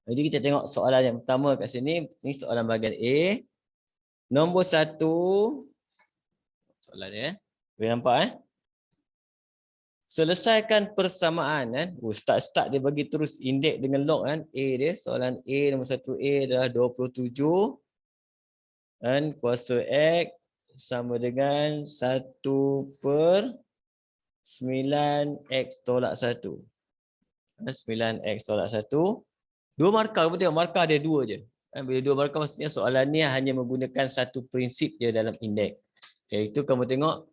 Jadi kita tengok soalan yang pertama kat sini. Ini soalan bahagian A. Nombor 1. Soalan dia. Boleh nampak Selesaikan persamaan kan. Start dia bagi terus indeks dengan log kan. A dia. Soalan A nombor 1A adalah 27. Dan kuasa X sama dengan 1/9X tolak 1. 9X tolak 1. Dua markah apa tengok? Markah dia 2 je. Bila 2 markah maksudnya soalan ni hanya menggunakan satu prinsip je dalam indeks. Okay, itu kamu tengok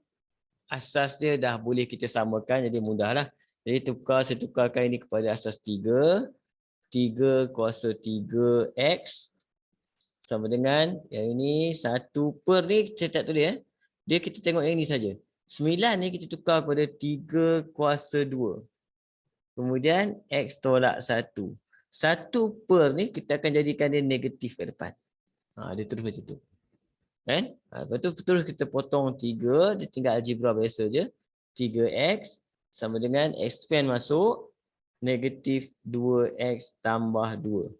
asas dia dah boleh kita samakan jadi mudahlah. Jadi saya tukarkan ini kepada asas 3. 3 kuasa 3X sama dengan yang ini 1 per ni saya tak tulis Dia kita tengok yang ini saja. 9 ni kita tukar kepada 3 kuasa 2. Kemudian X tolak 1. 1 per ni kita akan jadikan dia negatif ke depan. Dia terus macam tu. Kan? Lepas tu terus kita potong 3. Dia tinggal algebra biasa je. 3X sama dengan expand masuk. Negatif 2X tambah 2.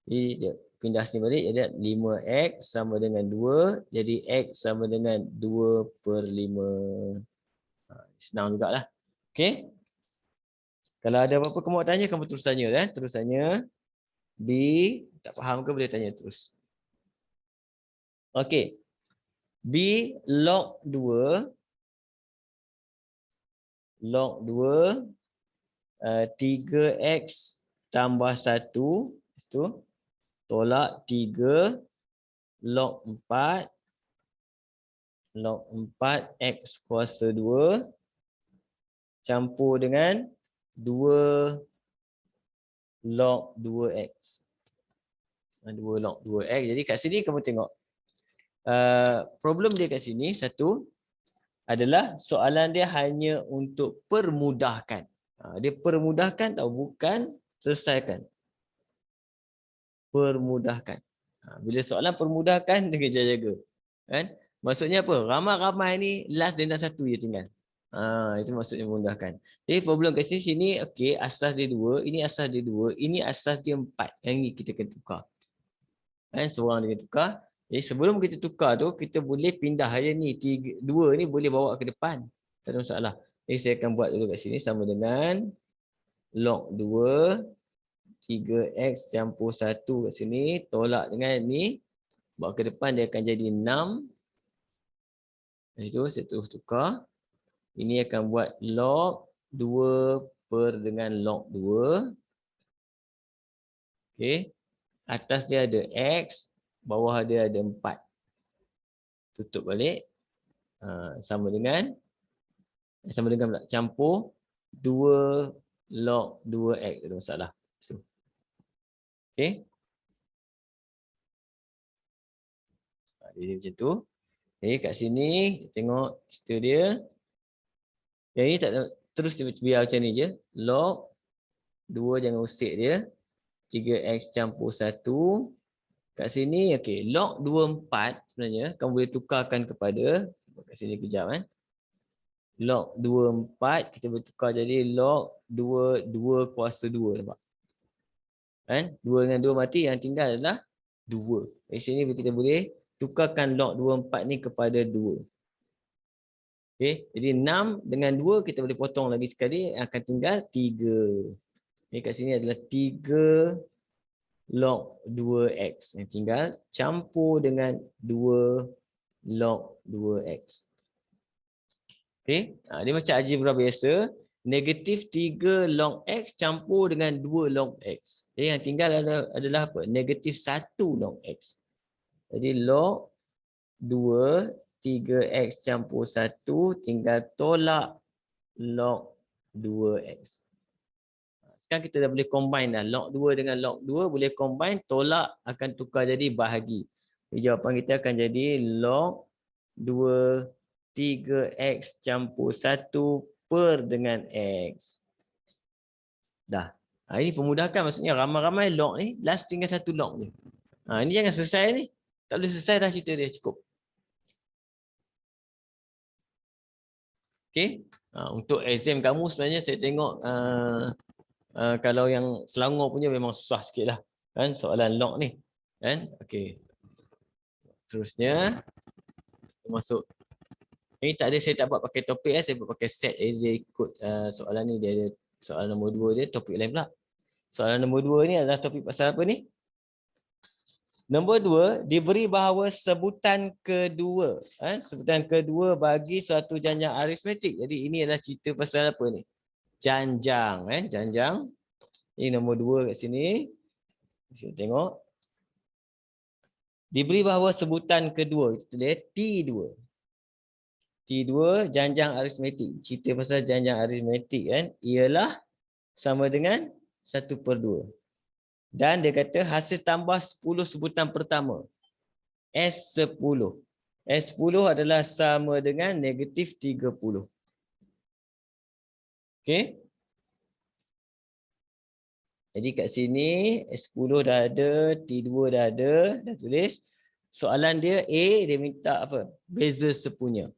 Jadi dia pindah sini balik. Jadi 5X sama dengan 2. Jadi X sama dengan 2/5. Senang jugalah. Okay. Kalau ada apa-apa kamu nak tanya, kamu terus tanya. Terus tanya. B. Tak faham ke boleh tanya terus. Okey. B log 2. Log 2. 3X tambah 1. Itu. Tolak 3. Log 4. Log 4X kuasa 2. Campur dengan 2 log 2X. 2 log 2X. Jadi kat sini kamu tengok. Problem dia kat sini satu adalah soalan dia hanya untuk permudahkan. Dia permudahkan atau bukan selesaikan. Permudahkan. Bila soalan permudahkan dia jaga-jaga. Kan? Maksudnya apa? Ramai-ramai ni last dia nak 1 je tinggal. Itu maksudnya memudahkan. Jadi problem kat sini okey, asas dia 2, ini asas dia 2, ini asas dia 4. Yang ni kita kena tukar. Seorang dia tukar. Jadi sebelum kita tukar tu, kita boleh pindah aja ni. 2 ni boleh bawa ke depan. Tak ada masalah. Jadi saya akan buat dulu kat sini sama dengan log 2 3x campur 1 kat sini, tolak dengan ni, bawa ke depan dia akan jadi 6. Itu saya terus tukar. Ini akan buat log 2 per dengan log 2. Okey. Atas dia ada X, bawah dia ada 4. Tutup balik. Sama dengan pula campur 2 log 2X. Tak ada masalah. Okey. Dia macam tu. Okay, kat sini kita tengok cerita dia. Yang ini tak terus biar macam ni je. Log 2 jangan usik dia. 3x campur 1. Kat sini okey, log 24 sebenarnya kamu boleh tukarkan kepada kat sini kejap Log 24 kita boleh tukar jadi log 2 kuasa 2 nampak. 2 dengan 2 mati, yang tinggal adalah 2. Di sini kita boleh tukarkan log 24 ni kepada 2. Okey, jadi 6 dengan 2 kita boleh potong lagi sekali, akan tinggal 3. Jadi kat sini adalah 3 log 2x yang tinggal campur dengan 2 log 2x. Okey, dia macam algebra biasa, negatif 3 log x campur dengan 2 log x. Jadi yang tinggal adalah apa? Negatif 1 log x. Jadi log 2 3x campur 1 tinggal tolak log 2x. Sekarang kita dah boleh combine dah. Log 2 dengan log 2 boleh combine, tolak akan tukar jadi bahagi. Jadi jawapan kita akan jadi log 2 3x campur 1 per dengan x. Dah. Ini pemudahkan, maksudnya ramai-ramai log ni, last tinggal 1 log ni. Ini jangan selesai ni. Tak boleh selesai dah cerita dia, cukup. Okey. Untuk exam kamu sebenarnya saya tengok kalau yang Selangor punya memang susah sikit lah. Kan soalan log ni. Kan? Okey. Seterusnya masuk. Ini tak ada, saya tak buat pakai topik, saya buat pakai set. Dia ikut soalan ni, dia ada soalan nombor 2 dia topik lain pula. Soalan nombor 2 ni adalah topik pasal apa ni? Nombor 2, diberi bahawa sebutan kedua. Sebutan kedua bagi suatu janjang aritmetik. Jadi ini adalah cerita pasal apa ni? Janjang. Janjang. Ini nombor 2 kat sini. Kita tengok. Diberi bahawa sebutan kedua. Itu dia T2. T2 janjang aritmetik. Cerita pasal janjang aritmetik kan. Ialah sama dengan 1/2. Dan dia kata hasil tambah 10 sebutan pertama. S10. S10 adalah sama dengan negatif 30. Okey. Jadi kat sini S10 dah ada, T2 dah ada, dah tulis. Soalan dia A, dia minta apa? Beza sepunya.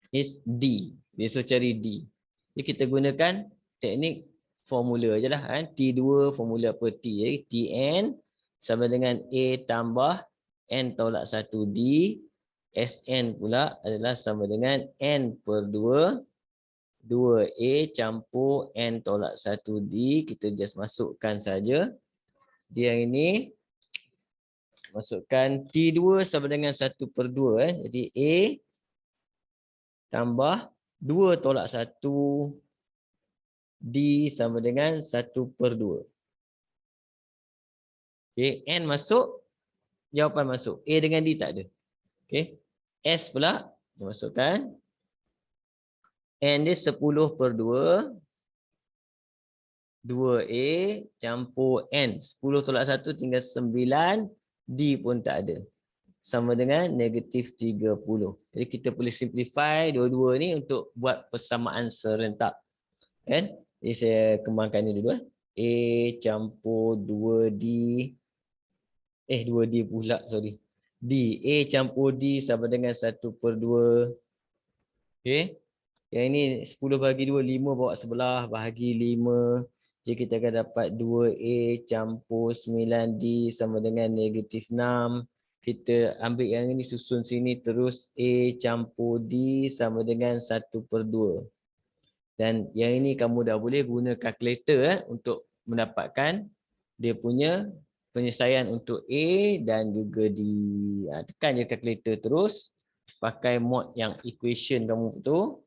Is D. Dia suruh cari D. Jadi kita gunakan teknik formula je lah kan. T2 formula apa? T. Tn sama dengan A tambah N tolak 1D. Sn pula adalah sama dengan N/2 2A campur N tolak 1D. Kita just masukkan saja. Dia yang ini masukkan T2 sama dengan 1/2. Jadi A tambah 2 tolak 1 D sama dengan 1/2. Okay, N masuk, jawapan masuk. A dengan D tak ada. Okay. S pula, kita masukkan. N dia 10/2. 2A campur N. 10 tolak 1 tinggal 9. D pun tak ada. Sama dengan negatif 30. Jadi kita boleh simplify dua-dua ni untuk buat persamaan serentak. Kan? Jadi saya kembangkan ni dulu. A campur 2D. 2D pula, sorry. D. A campur D sama dengan 1/2. Okay. Yang ini 10 bagi 2, 5 bawa sebelah, bahagi 5. Jadi kita akan dapat 2A campur 9D sama dengan negatif 6. Kita ambil yang ini, susun sini terus. A campur D sama dengan 1/2. Dan yang ini kamu dah boleh guna kalkulator untuk mendapatkan dia punya penyelesaian untuk A dan juga D. Tekan je kalkulator terus. Pakai mod yang equation kamu tu.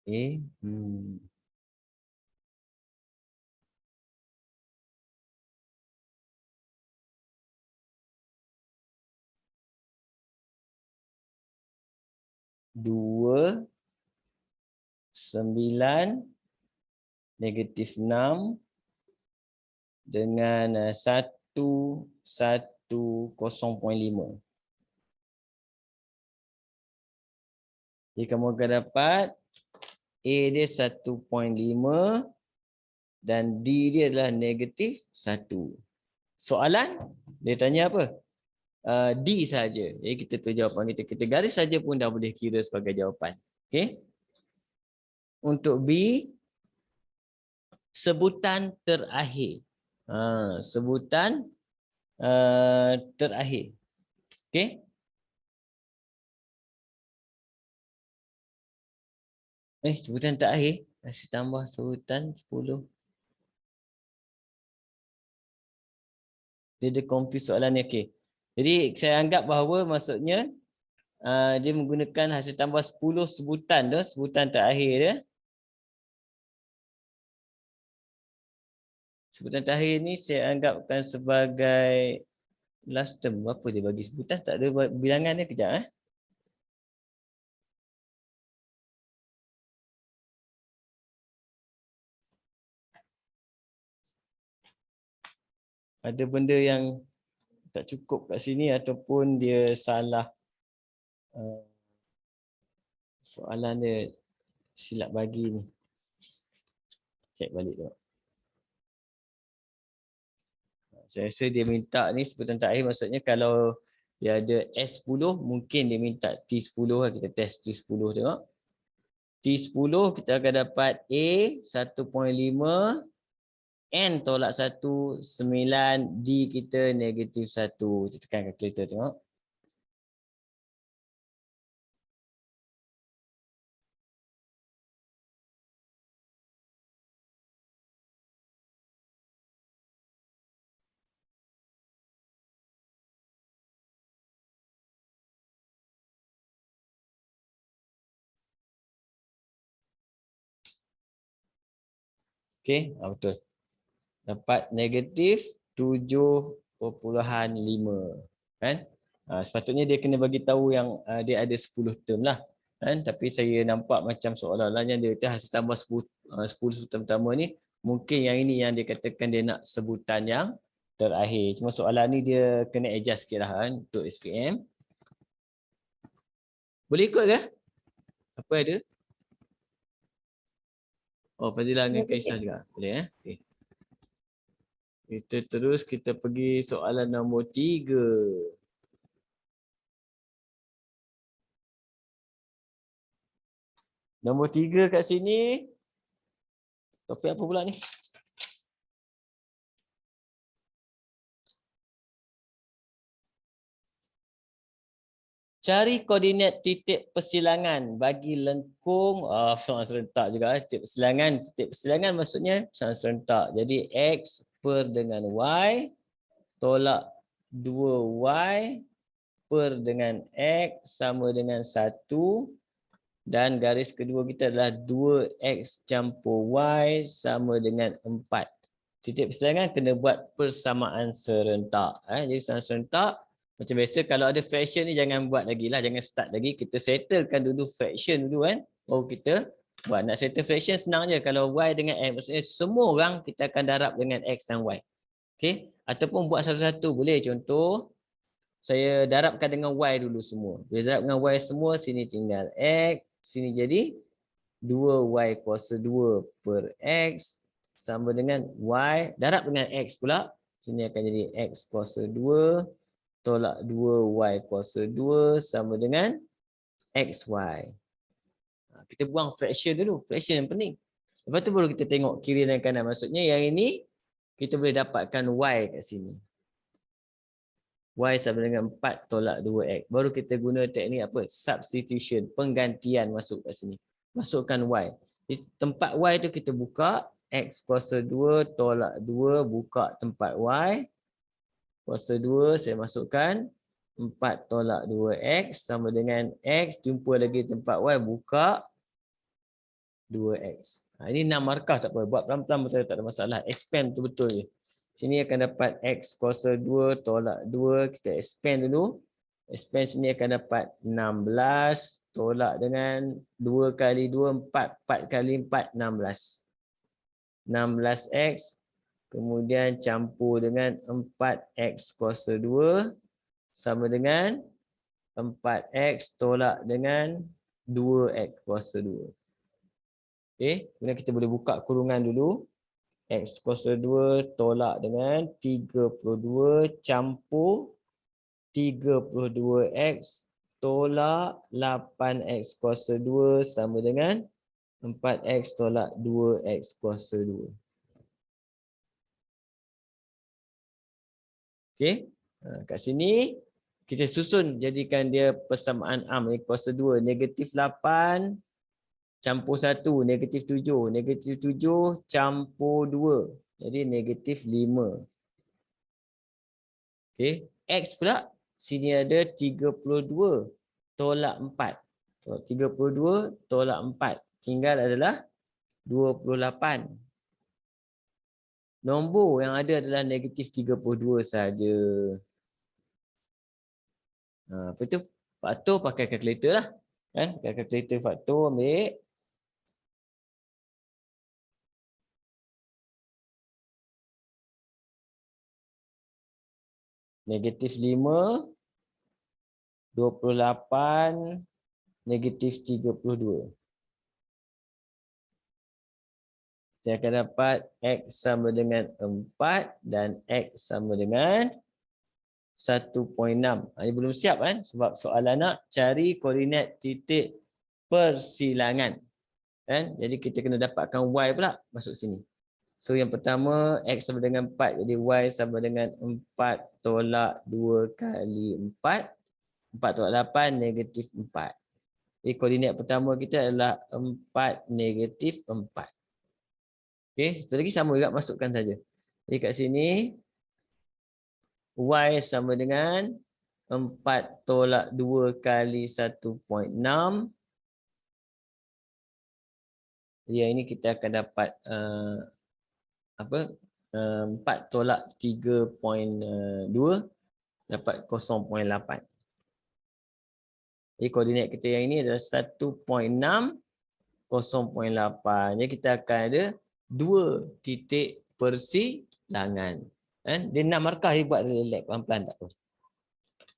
Okay. 2, 9, negatif 6 dengan 110.5. Jadi kamu akan dapat A dia 1.5 dan D dia adalah negatif 1. Soalan dia tanya apa? D saja. Jadi kita tu jawapan kita. Kita garis saja pun dah boleh kira sebagai jawapan. Okey. Untuk B, sebutan terakhir. Sebutan terakhir. Okey. Sebutan terakhir. Masih tambah sebutan 10. Dia ada confuse soalan ni. Okey. Jadi saya anggap bahawa maksudnya dia menggunakan hasil tambah 10 sebutan tu. Sebutan terakhir dia. Sebutan terakhir ni saya anggapkan sebagai last term. Apa dia bagi sebutan? Tak ada bilangan dia. Kejap. Ada benda yang tak cukup kat sini ataupun dia salah soalan dia silap bagi ni. Cek balik tu. Saya rasa dia minta ni sebutan terakhir, maksudnya kalau dia ada S10 mungkin dia minta T10 lah. Kita test T10 tengok. T10 kita akan dapat A 1.5, N tolak 1, 9, D kita -1. Kita tekan kalkulator tengok. Okey, betul. Dapat -7.5 kan. Sepatutnya dia kena bagi tahu yang dia ada 10 term lah kan, tapi saya nampak macam seolah-olahnya dia kata hasil tambah 10 sebutan pertama ni, mungkin yang ini yang dia katakan dia nak sebutan yang terakhir. Cuma soalan ni dia kena adjust sikit lah kan untuk SPM. Boleh ikut ke? Apa ada? Oh, Fazila dengan Kaisah juga. Boleh okey. Kita terus kita pergi soalan nombor 3. Nombor 3 kat sini. Topik apa pula ni? Cari koordinat titik persilangan bagi lengkung soalan serentak juga. Titik persilangan maksudnya soalan serentak. Jadi X per dengan Y tolak 2Y per dengan X sama dengan 1, dan garis kedua kita adalah 2X campur Y sama dengan 4. Titik persilangan kena buat persamaan serentak. Jadi persamaan serentak macam biasa, kalau ada fraction ni jangan buat lagi lah, jangan start lagi. Kita settlekan dulu fraction dulu kan. Baru kita buat. Nak settle fraction senang je. Kalau Y dengan X, maksudnya semua orang kita akan darab dengan X dan Y. Okey? Ataupun buat satu-satu boleh. Contoh, saya darabkan dengan Y dulu semua. Bila darab dengan Y semua, sini tinggal X. Sini jadi 2Y kuasa 2 per X sama dengan Y. Darab dengan X pula. Sini akan jadi X kuasa 2 tolak 2Y kuasa 2 sama dengan XY. Kita buang fraction dulu. Fraction yang penting. Lepas tu baru kita tengok kiri dan kanan. Maksudnya yang ini kita boleh dapatkan Y kat sini. Y sama dengan 4 tolak 2X. Baru kita guna teknik apa? Substitution. Penggantian masuk kat sini. Masukkan Y. Di tempat Y tu kita buka. X kuasa 2 tolak 2 buka tempat Y. Kuasa 2 saya masukkan 4 tolak 2X sama dengan X. Jumpa lagi tempat Y, buka 2X. Ini 6 markah tak apa. Buat pelan-pelan betul, tak ada masalah. Expand betul-betul je. Sini akan dapat X kuasa 2 tolak 2. Kita expand dulu. Expand sini akan dapat 16 tolak dengan 2 kali 2, 4. 4 kali 4, 16. 16X. Kemudian campur dengan 4X kuasa 2 sama dengan 4X tolak dengan 2X kuasa 2. Okey, kemudian kita boleh buka kurungan dulu. X kuasa 2 tolak dengan 32 campur 32X tolak 8X kuasa 2 sama dengan 4X tolak 2X kuasa 2. Okey, kat sini kita susun jadikan dia persamaan am ni kuasa 2. Negatif 8 campur 1, negatif 7. Negatif 7 campur 2. Jadi negatif 5. Okey, X pula sini ada 32 tolak 4. 32 tolak 4. Tinggal adalah 28. Nombor yang ada adalah negatif 32 saja. Apa itu? Faktor pakai kalkulator lah. Kan? Pakai kalkulator faktor, ambil. Negatif 5, 28, negatif 32. Kita akan dapat X sama dengan 4 dan X sama dengan 1.6. Ini belum siap kan? Sebab soalan nak cari koordinat titik persilangan. Kan? Jadi kita kena dapatkan Y pula masuk sini. So yang pertama X sama dengan 4. Jadi Y sama dengan 4 tolak 2 kali 4. 4 tolak 8 negatif 4. Jadi koordinat pertama kita adalah 4 negatif 4. Okey, satu lagi sama juga masukkan saja. Jadi kat sini Y sama dengan 4 tolak 2 kali 1.6. Ya, ini kita akan dapat 4 tolak 3.2 dapat 0.8. Jadi koordinat kita yang ini adalah 1.6, 0.8. Jadi kita akan ada 2 titik persilangan. Kan? Dia 6 markah dia buat relax pelan-pelan tak apa.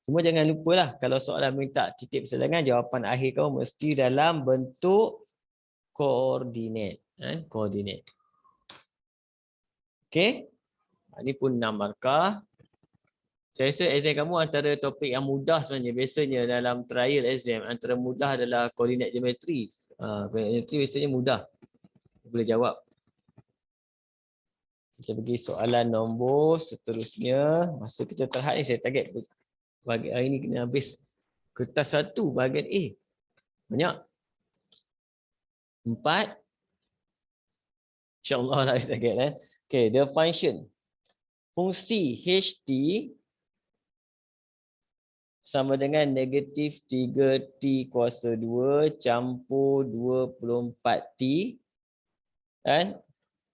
Semua jangan lupalah kalau soalan minta titik persilangan, jawapan akhir kau mesti dalam bentuk koordinat. Koordinat. Okey. Ini pun 6 markah. Saya rasa exam kamu antara topik yang mudah sebenarnya. Biasanya dalam trial exam, antara mudah adalah koordinat geometri. Koordinat geometri biasanya mudah. Boleh jawab. Kita pergi soalan nombor seterusnya. Masa kita terhad ni saya target bagi hari ni kena habis kertas 1 bahagian A. Banyak. 4. InsyaAllah lah saya target. Okay, the function. Fungsi HT sama dengan negatif 3T kuasa 2 campur 24T. Kan?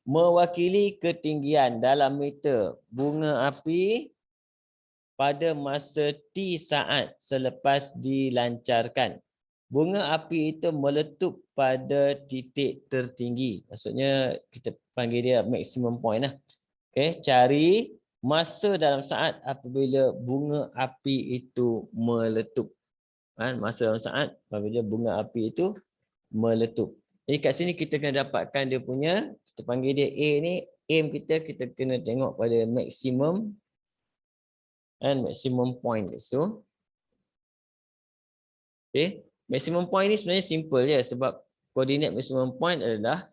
Mewakili ketinggian dalam meter bunga api pada masa T saat selepas dilancarkan. Bunga api itu meletup pada titik tertinggi. Maksudnya kita panggil dia maximum point lah. Okay, cari masa dalam saat apabila bunga api itu meletup. Masa dalam saat apabila bunga api itu meletup. Jadi kat sini kita kena dapatkan dia punya, kita panggil dia A ni, aim kita kena tengok pada maximum maximum point. So, okay, maximum point ni sebenarnya simple je sebab koordinat maximum point adalah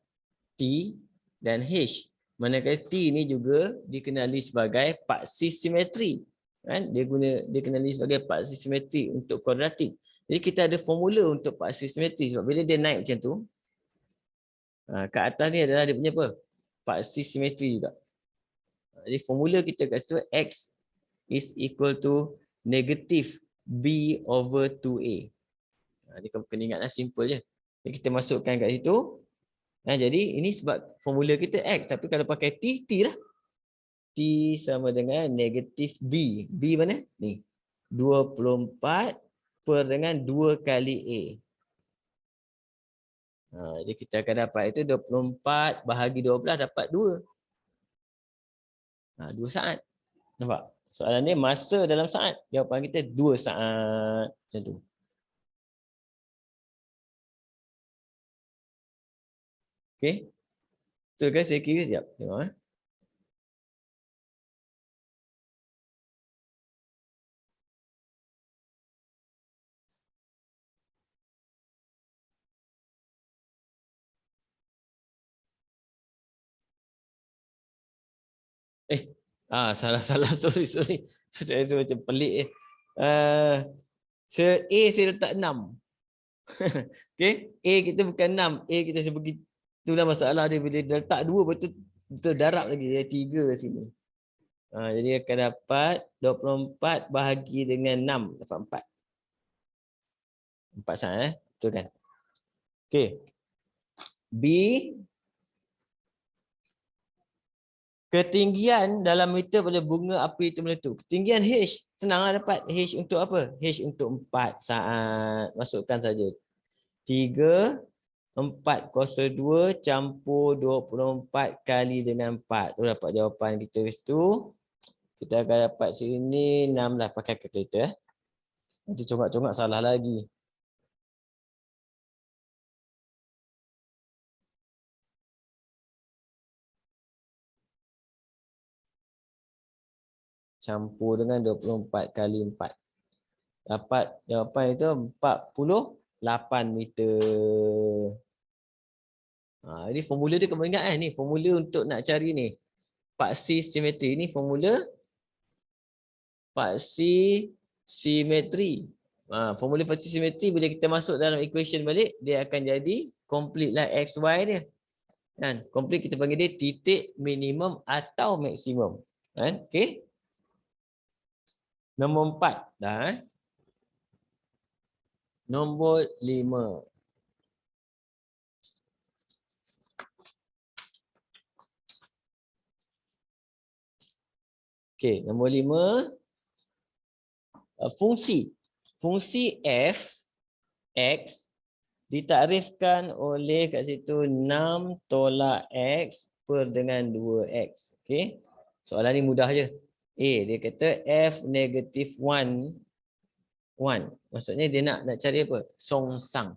T dan H. Manakala T ni juga dikenali sebagai paksi simetri. Dia dikenali sebagai paksi simetri untuk kuadratik. Jadi kita ada formula untuk paksi simetri sebab bila dia naik macam tu, kat atas ni adalah dia punya apa? Paksi simetri juga. Jadi formula kita kat situ X is equal to negative B over 2A. Jadi kamu kena ingatlah simple je. Jadi kita masukkan kat situ. Jadi ini sebab formula kita X. Tapi kalau pakai T, T lah. T sama dengan negatif B. B mana? Ni. 24 per dengan 2 kali A. Jadi kita akan dapat itu 24 bahagi 12 dapat 2. 2 saat. Nampak? Soalan ni masa dalam saat. Jawapan kita 2 saat. Macam tu. Okey. Betul ke saya kira sekejap. Tengok salah sorry. Saya rasa macam pelik A saya letak 6. Okey, A kita bukan 6. A kita sebagi itulah masalah dia bila dia letak 2 betul darab lagi dia 3 kat sini. Jadi akan dapat 24 bahagi dengan 6 dapat 4. 4 saat betul kan? Okey. B ketinggian dalam meter pada bunga api itu meletup. Ketinggian H. Senanglah dapat. H untuk apa? H untuk 4 saat. Masukkan saja. 3, 4 kuasa 2 campur 24 kali dengan 4. Tu dapat jawapan kita ke situ. Kita akan dapat sini 6 lah pakai kalkulator. Nanti congak-congak salah lagi. campur dengan 24 kali 4. Dapat jawapan itu 48 meter. Ini formula dia kena ingat ni. Formula untuk nak cari ni. Paksi simetri ni formula paksi simetri. Formula paksi simetri bila kita masuk dalam equation balik, dia akan jadi complete lah XY dia. Kan? Complete kita panggil dia titik minimum atau maksimum. Kan? Okey. Nombor 4 dah. Nombor 5. Okey, nombor 5. Fungsi. Fungsi f x ditakrifkan oleh kat situ 6 tolak x per dengan 2x. Okey. Soalan ni mudah je. Dia kata f negatif 1. Maksudnya dia nak cari apa? Songsang.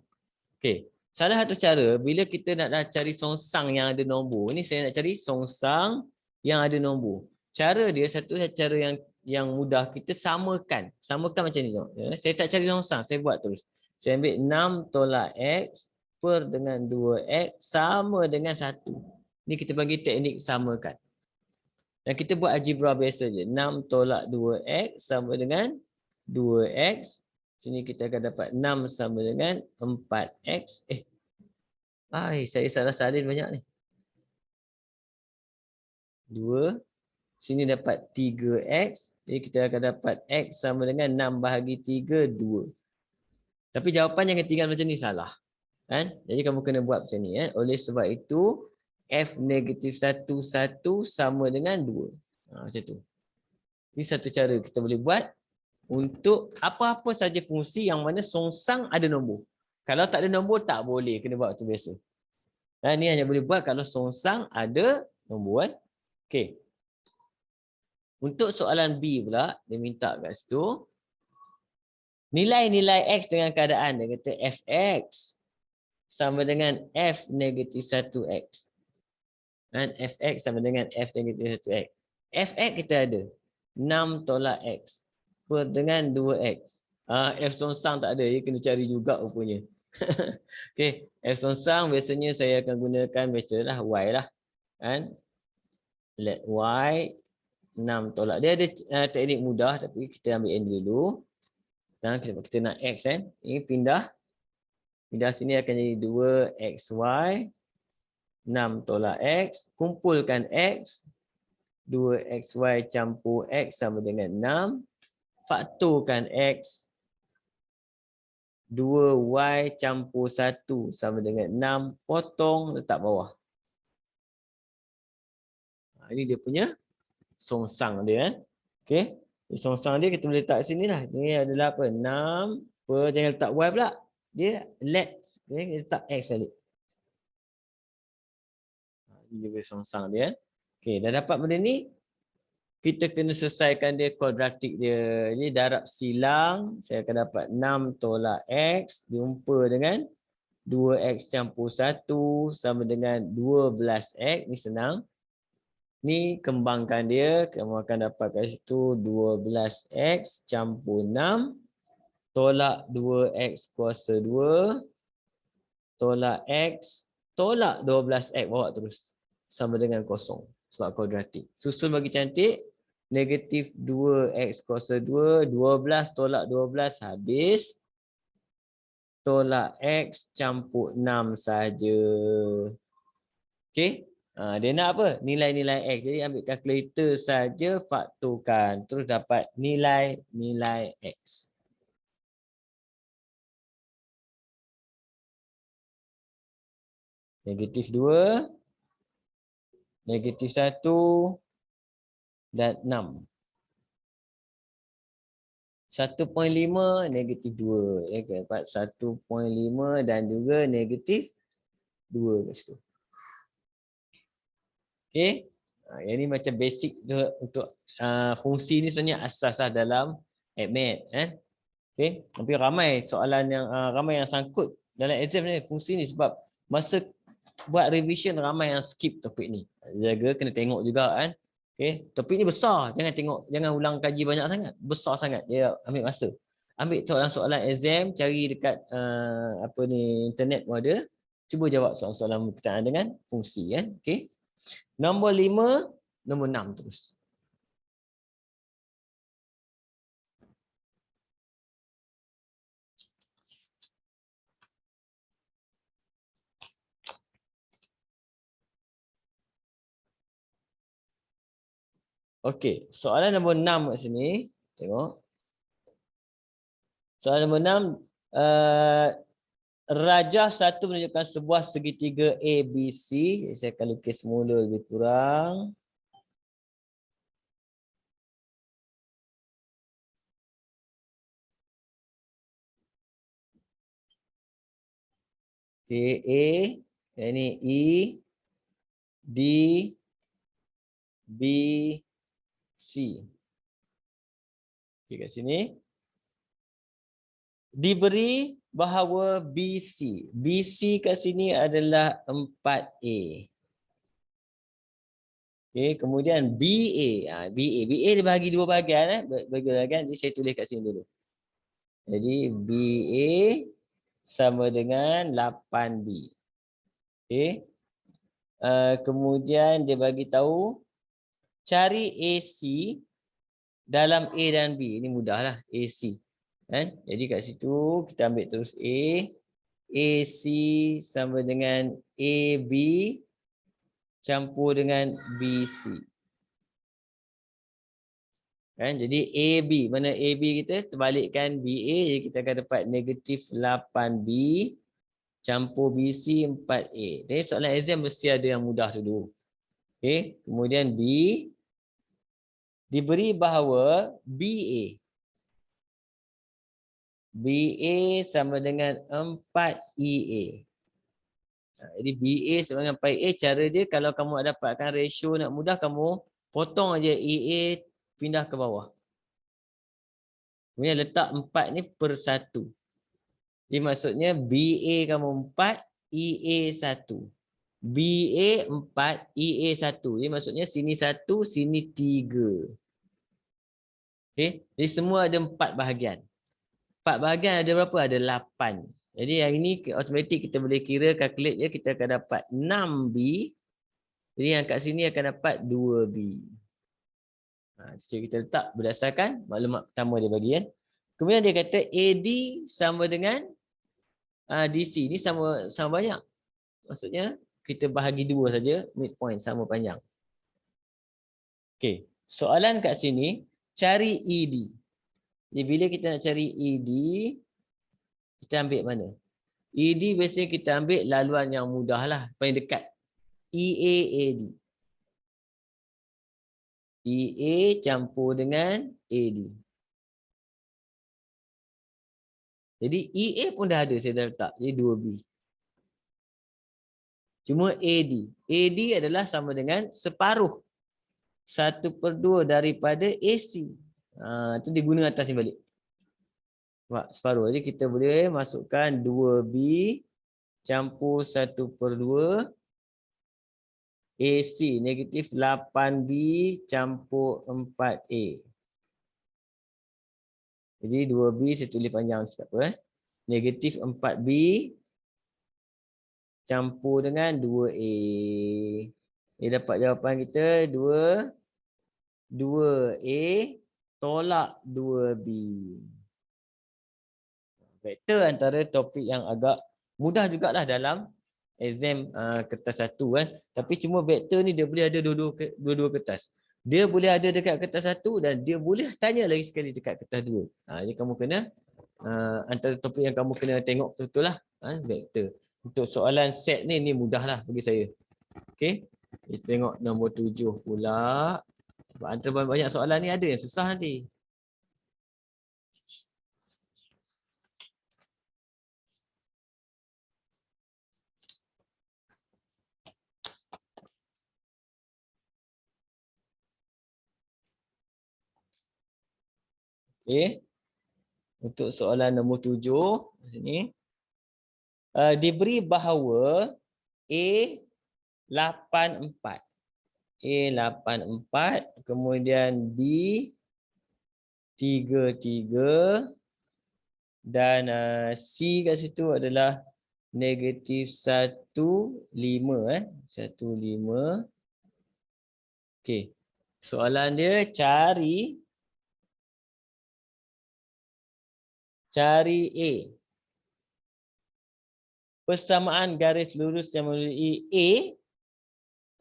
Okey. Salah satu cara bila kita nak cari songsang yang ada nombor. Ni saya nak cari songsang yang ada nombor. Cara dia satu cara yang mudah, kita samakan. Samakan macam ni. Saya tak cari songsang, saya buat terus. Saya ambil 6 tolak x per dengan 2x sama dengan 1. Ni kita bagi teknik samakan. Dan kita buat algebra biasa je. 6 tolak 2x sama dengan 2x. Sini kita akan dapat 6 sama dengan 4x. Saya salah salin banyak ni. 2. Sini dapat 3x. Jadi kita akan dapat x sama dengan 6 bahagi 3, 2. Tapi jawapan yang ketinggalan macam ni salah. Kan? Jadi kamu kena buat macam ni. Oleh sebab itu, f negatif 1, 1 sama dengan 2. Macam tu. Ini satu cara kita boleh buat untuk apa-apa saja fungsi yang mana songsang ada nombor. Kalau tak ada nombor, tak boleh. Kena buat macam biasa. Dan ini hanya boleh buat kalau songsang ada nombor. Okey. Untuk soalan B pula, dia minta kat situ. Nilai-nilai x dengan keadaan. Dia kata fx sama dengan f negatif 1x. Dan fx sama dengan f negatif 1x. Fx kita ada 6 tolak x per dengan 2x. F songsang tak ada. Dia kena cari juga rupanya. Okey. F songsang biasanya saya akan gunakan biasalah y lah. Kan? Let y 6 tolak. Dia ada teknik mudah tapi kita ambil n dulu. Dan kita nak x kan. Ini pindah. Pindah sini akan jadi 2xy. 6 tolak x. Kumpulkan x. 2xy campur x sama dengan 6. Faktorkan x. 2y campur 1 sama dengan 6. Potong letak bawah. Ini dia punya songsang dia. Okey. Songsang dia kita boleh letak sini lah. Ini adalah apa? 6 per, jangan letak y pula. Dia let. Kita letak x balik. Ini dia songsang dia. Okey, dah dapat benda ni. Kita kena selesaikan dia kuadratik dia. Jadi darab silang. Saya akan dapat 6 tolak x. Jumpa dengan 2x campur 1 sama dengan 12x. Ni senang. Ni kembangkan dia, kamu akan dapat kat situ 12x campur 6 tolak 2x kuasa 2 tolak x tolak 12x, bawa terus sama dengan kosong sebab kuadratik. Susun bagi cantik, negatif 2x kuasa 2, 12 tolak 12 habis, tolak x campur 6 saja. Okey. Dia nak apa? Nilai-nilai x. Jadi ambil kalkulator saja, faktorkan. Terus dapat nilai x. Negatif 2, negatif 1 dan 6. 1.5 negatif 2. Dapat 1.5 dan juga negatif 2 kat situ. Okey. Yang ni macam basic untuk fungsi ni sebenarnya asas lah dalam AdMath. Okey. Tapi ramai soalan yang ramai yang sangkut dalam exam ni fungsi ni sebab masa buat revision ramai yang skip topik ni. Jaga kena tengok juga kan. Okey, topik ni besar. Jangan tengok, jangan ulang kaji banyak sangat. Besar sangat. Dia ambil masa. Ambil soalan-soalan exam, cari dekat apa ni internet pun ada. Cuba jawab soalan-soalan berkaitan dengan fungsi kan. Okey. Nombor 5, nombor 6 terus. Okey, soalan nombor 6 kat sini. Tengok. Soalan nombor 6, rajah satu menunjukkan sebuah segitiga ABC. Saya akan lukis semula lebih kurang. Okey, A, ini E, D, B, C. Okey, kat sini. Diberi bahawa BC. BC kat sini adalah 4A. Okey, kemudian BA. BA dibahagi dua bahagian. Bagi bahagian, jadi saya tulis kat sini dulu. Jadi BA sama dengan 8B. Okey. Kemudian dia bagi tahu cari AC dalam A dan B. Ini mudahlah, AC. Kan? Jadi kat situ kita ambil terus A. AC sama dengan AB campur dengan BC. Kan? Jadi AB, mana AB kita terbalikkan BA, jadi kita akan dapat negatif 8B campur BC 4A. Jadi soalan exam mesti ada yang mudah dulu. Okey, kemudian B diberi bahawa BA sama dengan 4EA. Jadi BA sama dengan 4EA, cara dia kalau kamu nak dapatkan ratio nak mudah, kamu potong aja EA pindah ke bawah. Kemudian letak 4 ni per 1. Jadi maksudnya BA kamu 4, EA 1. BA 4, EA 1. Jadi maksudnya sini 1, sini 3. Okey, jadi semua ada 4 bahagian. 4 bahagian ada berapa? Ada 8. Jadi yang ini automatik kita boleh kira, calculate je, kita akan dapat 6B. Jadi yang kat sini akan dapat 2B. So kita letak berdasarkan maklumat pertama dia bagi kan. Kemudian dia kata AD sama dengan DC. Ini sama banyak. Maksudnya kita bahagi 2 saja, midpoint sama panjang. Okey, soalan kat sini cari ED. Jadi bila kita nak cari ED, kita ambil mana? ED biasanya kita ambil laluan yang mudah lah, paling dekat. EA-AD. EA campur dengan AD. Jadi EA pun dah ada, saya dah letak. Jadi 2B. Cuma AD. AD adalah sama dengan separuh 1/2 daripada AC. Itu diguna atas ni balik. Nampak? Separuh. Jadi kita boleh masukkan 2B campur 1/2 AC negatif 8B campur 4A. Jadi 2B saya tulis panjang sikit apa. Negatif 4B campur dengan 2A. Dia dapat jawapan kita 2A tolak 2B. Vektor antara topik yang agak mudah jugalah dalam exam kertas 1 kan. Tapi cuma vektor ni dia boleh ada dua-dua kertas. Dia boleh ada dekat kertas 1 dan dia boleh tanya lagi sekali dekat kertas 2. Jadi kamu kena antara topik yang kamu kena tengok betul-betul lah vektor. Untuk soalan set ni mudahlah bagi saya. Okey. Kita tengok nombor 7 pula. Antara banyak soalan ni ada yang susah nanti. Okey. Untuk soalan nombor 7 di sini. Diberi bahawa A 84. A 84, kemudian B 33 dan C kat situ adalah negatif 15 15. Okey. Soalan dia cari A. Persamaan garis lurus yang melalui A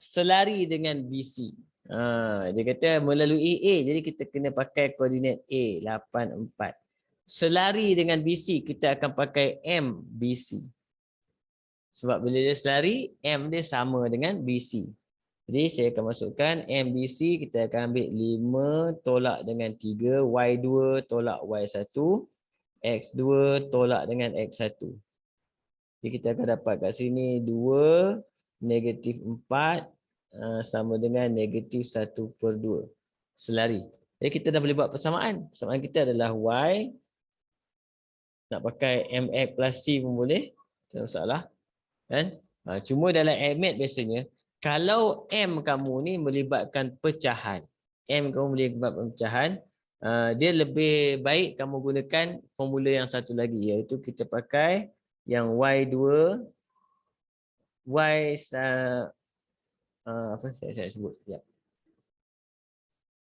selari dengan BC. Dia kata melalui A, jadi kita kena pakai koordinat A 84. Selari dengan BC, kita akan pakai MBC. Sebab bila dia selari, M dia sama dengan BC. Jadi saya akan masukkan MBC, kita akan ambil 5 tolak dengan 3, Y2 tolak Y1, X2 tolak dengan X1. Jadi kita akan dapat kat sini 2, negatif 4 sama dengan negatif 1/2. Selari. Jadi kita dah boleh buat persamaan. Persamaan kita adalah Y. Nak pakai MX plus C pun boleh. Tak ada masalah. Kan? Cuma dalam MX biasanya, kalau M kamu ni melibatkan pecahan. M kamu melibatkan pecahan. Dia lebih baik kamu gunakan formula yang satu lagi. Iaitu kita pakai yang Y2. Apa saya sebut? Ya.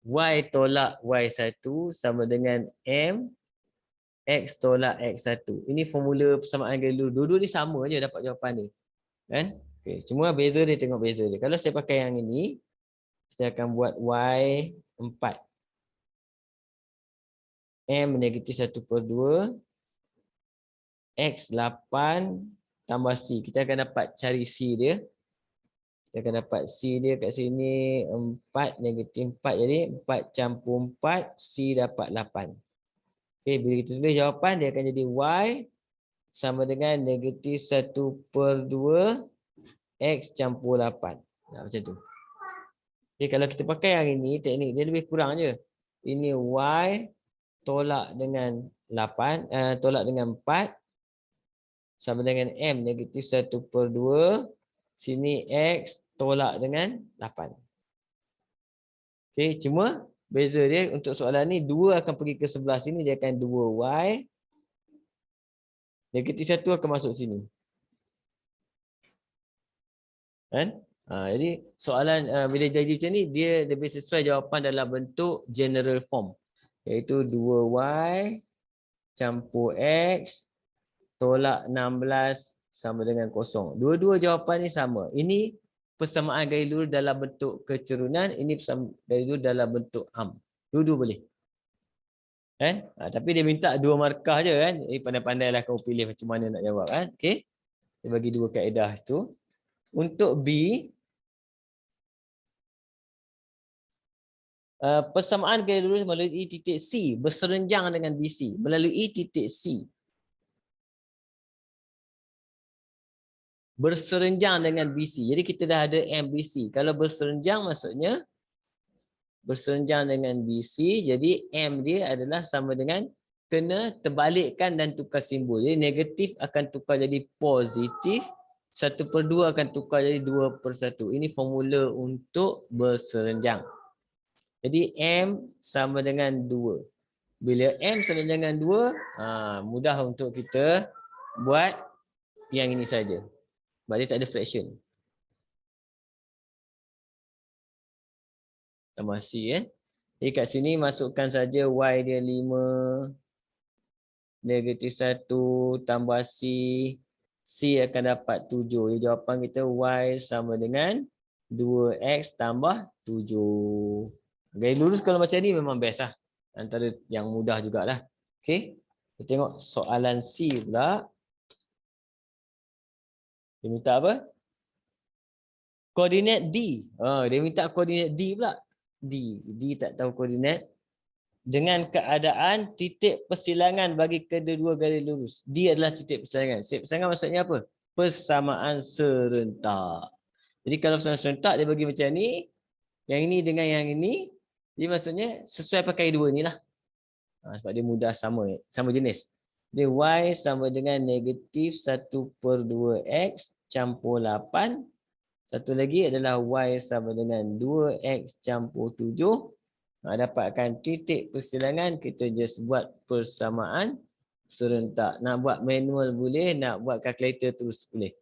Y tolak Y1 sama dengan M X tolak X1. Ini formula persamaan gaya lurus. Dua-dua ni sama je dapat jawapan ni. Kan? Okay. Cuma beza dia, tengok beza dia. Kalau saya pakai yang ini, saya akan buat Y4. M negatif 1/2. X8 tambah C. Kita akan dapat cari C dia. Kita akan dapat C dia kat sini 4 negatif 4. Jadi 4 campur 4, C dapat 8. Okay, bila kita tulis jawapan, dia akan jadi Y sama dengan negatif 1/2 X campur 8. Macam tu. Okay, kalau kita pakai yang ini, teknik dia lebih kurang je. Ini Y tolak dengan 8, tolak dengan 4 sama dengan M negatif 1/2. Sini X tolak dengan 8. Okay, cuma beza dia untuk soalan ni 2 akan pergi ke sebelah sini, dia akan 2Y. Negatif 1 akan masuk sini. Kan? Jadi soalan bila jadi macam ni, dia lebih sesuai jawapan dalam bentuk general form. Iaitu 2Y campur X tolak 16 sama dengan 0. Dua-dua jawapan ni sama. Ini persamaan gaya lurus dalam bentuk kecerunan, ini persamaan gaya lurus dalam bentuk am. Dua-dua boleh. Kan? Tapi dia minta 2 markah je kan. Jadi pandai-pandailah kamu pilih macam mana nak jawab kan. Okey. Dia bagi 2 kaedah tu. Untuk B, persamaan gaya lurus melalui titik C berserenjang dengan BC. Melalui titik C berserenjang dengan BC. Jadi kita dah ada MBC. Kalau berserenjang maksudnya berserenjang dengan BC, jadi M dia adalah sama dengan kena terbalikkan dan tukar simbol. Jadi negatif akan tukar jadi positif, 1/2 akan tukar jadi 2/1. Ini formula untuk berserenjang. Jadi M sama dengan 2. Bila M sama dengan 2, mudah untuk kita buat yang ini saja. Sebab dia tak ada fraction. Tambah C kan. Jadi kat sini masukkan saja Y dia 5. Negatif 1 tambah C. C akan dapat 7. Jadi jawapan kita Y sama dengan 2X tambah 7. Gaya lurus kalau macam ni memang best lah. Antara yang mudah jugalah. Okay. Kita tengok soalan C pula. Dia minta apa? Koordinat D. Dia minta koordinat D pula. D tak tahu koordinat. Dengan keadaan titik persilangan bagi kedua-dua garis lurus. D adalah titik persilangan. Titik persilangan maksudnya apa? Persamaan serentak. Jadi kalau persamaan serentak dia bagi macam ni. Yang ini dengan yang ini. Jadi maksudnya sesuai pakai dua ni lah. Sebab dia mudah sama jenis. Dia Y sama dengan negatif 1/2X campur 8 Satu lagi adalah Y sama dengan 2X campur 7. Dapatkan titik persilangan, kita just buat persamaan serentak. Nak buat manual boleh, nak buat kalkulator terus boleh.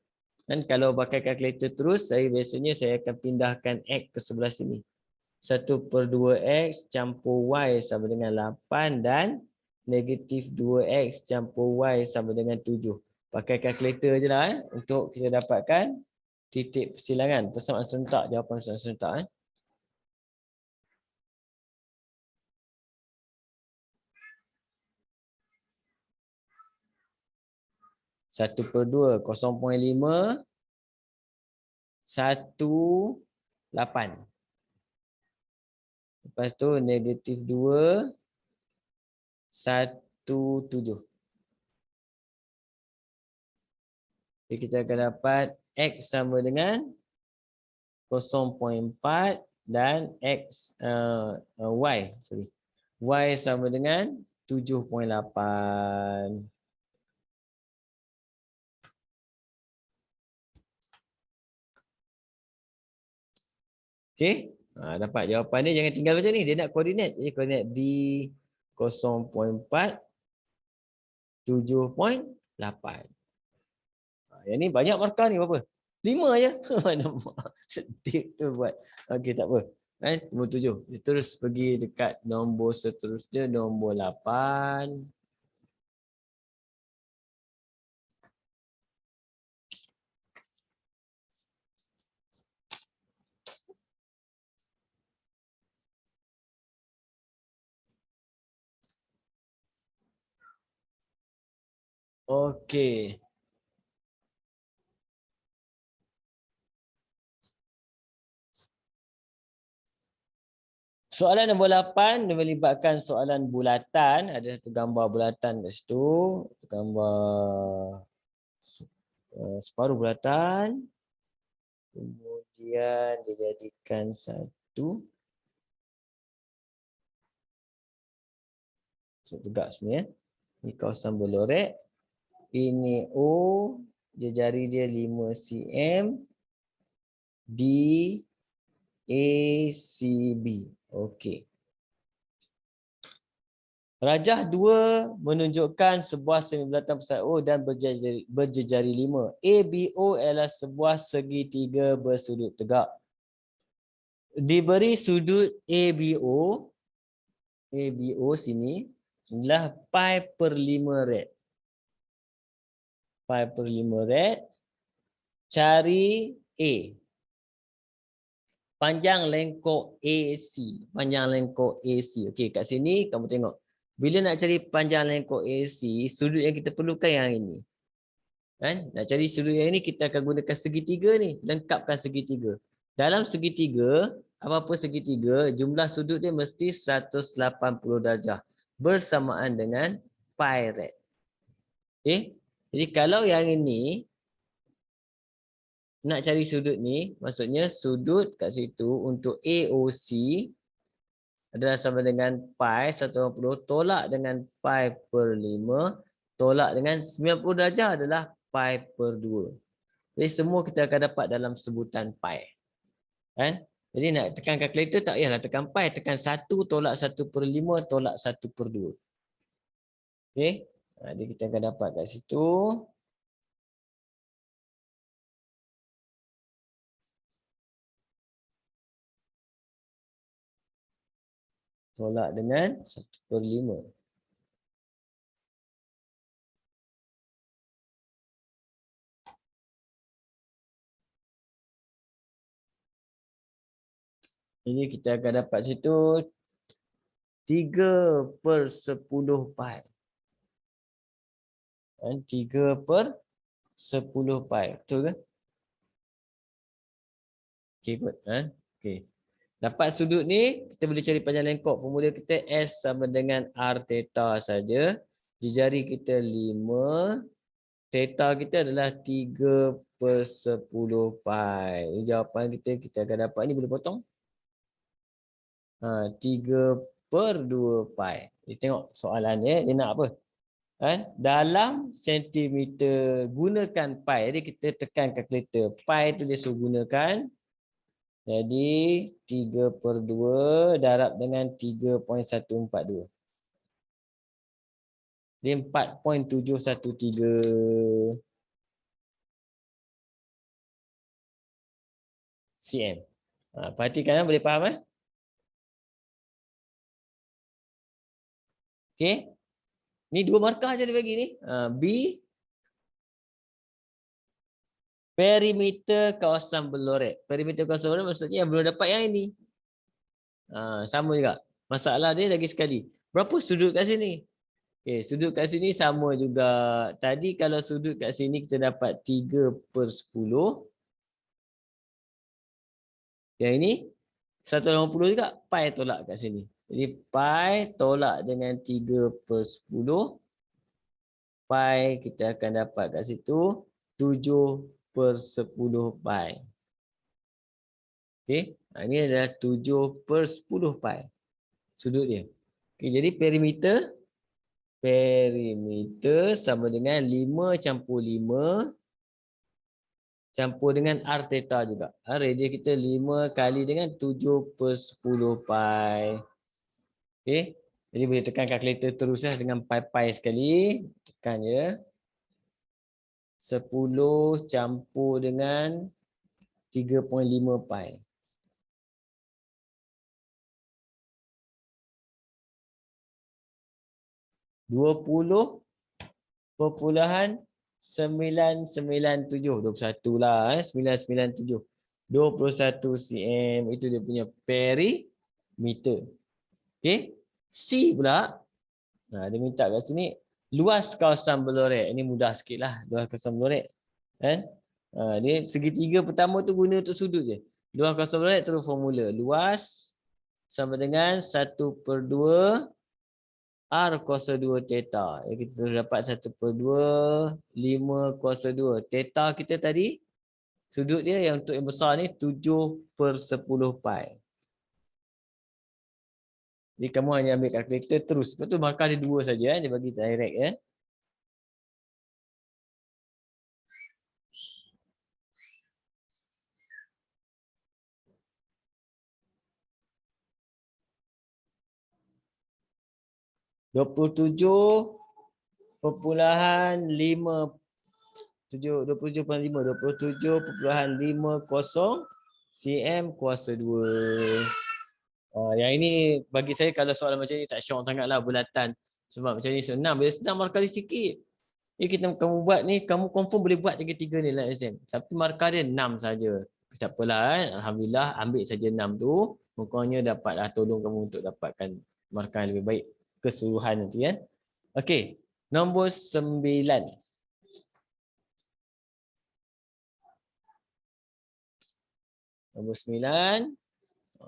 Dan kalau pakai kalkulator terus, saya akan pindahkan X ke sebelah sini. 1/2X campur Y sama dengan 8 dan negatif 2X campur Y sama dengan 7. Pakai kalkulator je lah untuk kita dapatkan titik persilangan. Persamaan serentak, jawapan persamaan serentak. 1/2, 0.5, 1/8. Lepas tu negatif 2, 1/7. Jadi kita akan dapat X sama dengan 0.4 dan Y sama dengan 7.8. Okey, dapat jawapan dia, jangan tinggal macam ni. Dia nak koordinat. Jadi koordinat D 0.4, 7.8. Yang ni banyak markah ni berapa? 5 je. Sedih tu buat. Okey, tak apa. Nombor 7. Dia terus pergi dekat nombor seterusnya, nombor 8. Okey. Soalan nombor 8 dia melibatkan soalan bulatan. Ada satu gambar bulatan kat situ. Gambar separuh bulatan. Kemudian dijadikan satu. Tegak sini ya. Ini kawasan berlorek. Ini O. Jari dia 5 cm. D. A. C. B. Okey. Rajah 2 menunjukkan sebuah semibulatan pusat O dan berjejari 5. ABO adalah sebuah segitiga bersudut tegak. Diberi sudut ABO sini adalah pi/5 rad. Pi/5 rad. Cari A. Panjang lengkok AC. Panjang lengkok AC. Okey, kat sini kamu tengok. Bila nak cari panjang lengkok AC, sudut yang kita perlukan yang ini. Kan? Nak cari sudut yang ini, kita akan gunakan segitiga ni. Lengkapkan segitiga. Dalam segitiga, apa-apa segitiga, jumlah sudut dia mesti 180 darjah. Bersamaan dengan pi rad. Okay? Jadi kalau yang ini, nak cari sudut ni, maksudnya sudut kat situ untuk AOC adalah sama dengan pi 180 tolak dengan pi/5 tolak dengan 90 darjah adalah pi/2. Jadi semua kita akan dapat dalam sebutan pi. Kan? Jadi nak tekan kalkulator tak payahlah tekan pi, tekan 1 tolak 1/5 tolak 1/2. Okey. Jadi kita akan dapat kat situ. Tolak dengan 1/5. Jadi kita akan dapat situ 3/10 pi. 3/10 pi. Betul ke? Okey kot. Okey. Dapat sudut ni, kita boleh cari panjang lengkok. Formula kita S sama dengan R theta saja. Jari kita 5. Theta kita adalah 3/10 pi. Ini jawapan kita akan dapat. Ini boleh potong. 3/2 pi. Jadi tengok soalannya, dia nak apa? Kan? Dalam sentimeter gunakan pi. Jadi kita tekan kalkulator. Pi tu dia suruh gunakan. Jadi 3/2 darab dengan 3.142. Dia 4.713 cm. Perhatikan, boleh faham? Okey. Ni dua markah je dia bagi ni. B, perimeter kawasan Belorek. Perimeter kawasan Belorek maksudnya yang belum dapat yang ini. Sama juga. Masalah dia lagi sekali. Berapa sudut kat sini? Okey, sudut kat sini sama juga. Tadi kalau sudut kat sini kita dapat 3/10. Yang ini 180 juga. Pi tolak kat sini. Jadi pi tolak dengan 3/10. Pi kita akan dapat kat situ 7/10 pi. Okey. Ini adalah 7/10 pi. Sudut dia. Okey, jadi perimeter sama dengan 5 campur 5 campur dengan r theta juga. Radius kita 5 kali dengan 7/10 pi. Okey. Jadi boleh tekan kalkulator terus dengan pi sekali. Tekan je. 10 campur dengan 3.5 pi. $20.997. 21 lah. 997. 21 cm. Itu dia punya perimeter. Okey. C pula. Dia minta kat sini. Luas kawasan Belorek. Ini mudah sikit lah. Luas kawasan Belorek. Kan? Dia segitiga pertama tu guna untuk sudut je. Luas kawasan Belorek terus formula. Luas sama dengan 1/2 R kuasa 2 theta. Kita dapat 1/2 5 kuasa 2. Theta kita tadi, sudut dia yang untuk yang besar ni 7/10 pi. Jadi kamu hanya ambil kalkulator terus. Lepas tu markah dia 2 saja. Dia bagi direct. Ya. $27.5 cm kuasa 2. Yang ini bagi saya kalau soalan macam ni tak syok sangatlah bulatan. Sebab macam ni senang. Bila senang markah dia sikit. Kamu buat ni, kamu confirm boleh buat 3 ni lah exam. Tapi markah dia 6 saja. Tak apalah. Alhamdulillah ambil saja 6 tu. Pokoknya dapatlah tolong kamu untuk dapatkan markah yang lebih baik keseluruhan nanti kan. Okey, nombor 9. Nombor 9.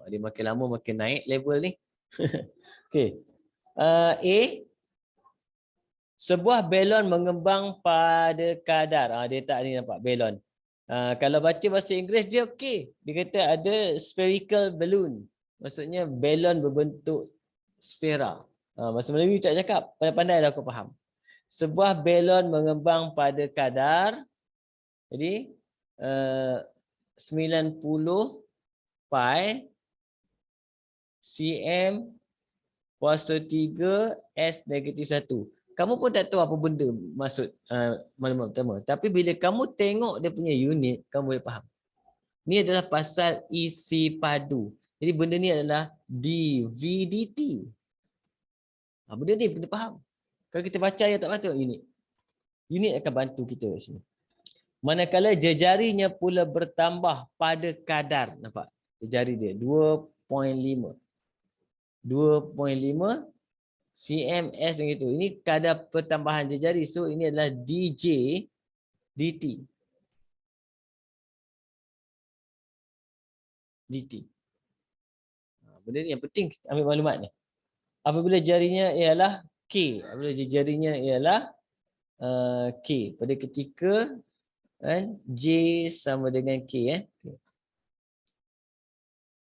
Dia makin lama makin naik level ni. Okey. A, sebuah belon mengembang pada kadar. Dia tak ni nampak belon. Kalau baca bahasa Inggeris dia okey. Dia kata ada spherical balloon. Maksudnya belon berbentuk sfera. Bahasa Melayu tak cakap. Pandai-pandai lah aku faham. Sebuah belon mengembang pada kadar. Jadi 90 pi cm kuasa 3 S negatif 1. Kamu pun tak tahu apa benda maksud maklumat pertama. Tapi bila kamu tengok dia punya unit, kamu boleh faham. Ini adalah pasal isi padu. Jadi benda ni adalah dV/dt. Benda ni kena faham. Kalau kita baca ayat tak patut unit. Unit akan bantu kita kat sini. Manakala jejarinya pula bertambah pada kadar. Nampak? Jejari dia 2.5. 2.5 cms dan gitu. Ini kadar pertambahan jejari. So ini adalah dj dt. Benda ni yang penting ambil maklumat ni. Apabila jarinya ialah K. Apabila jarinya ialah K. Pada ketika J sama dengan K.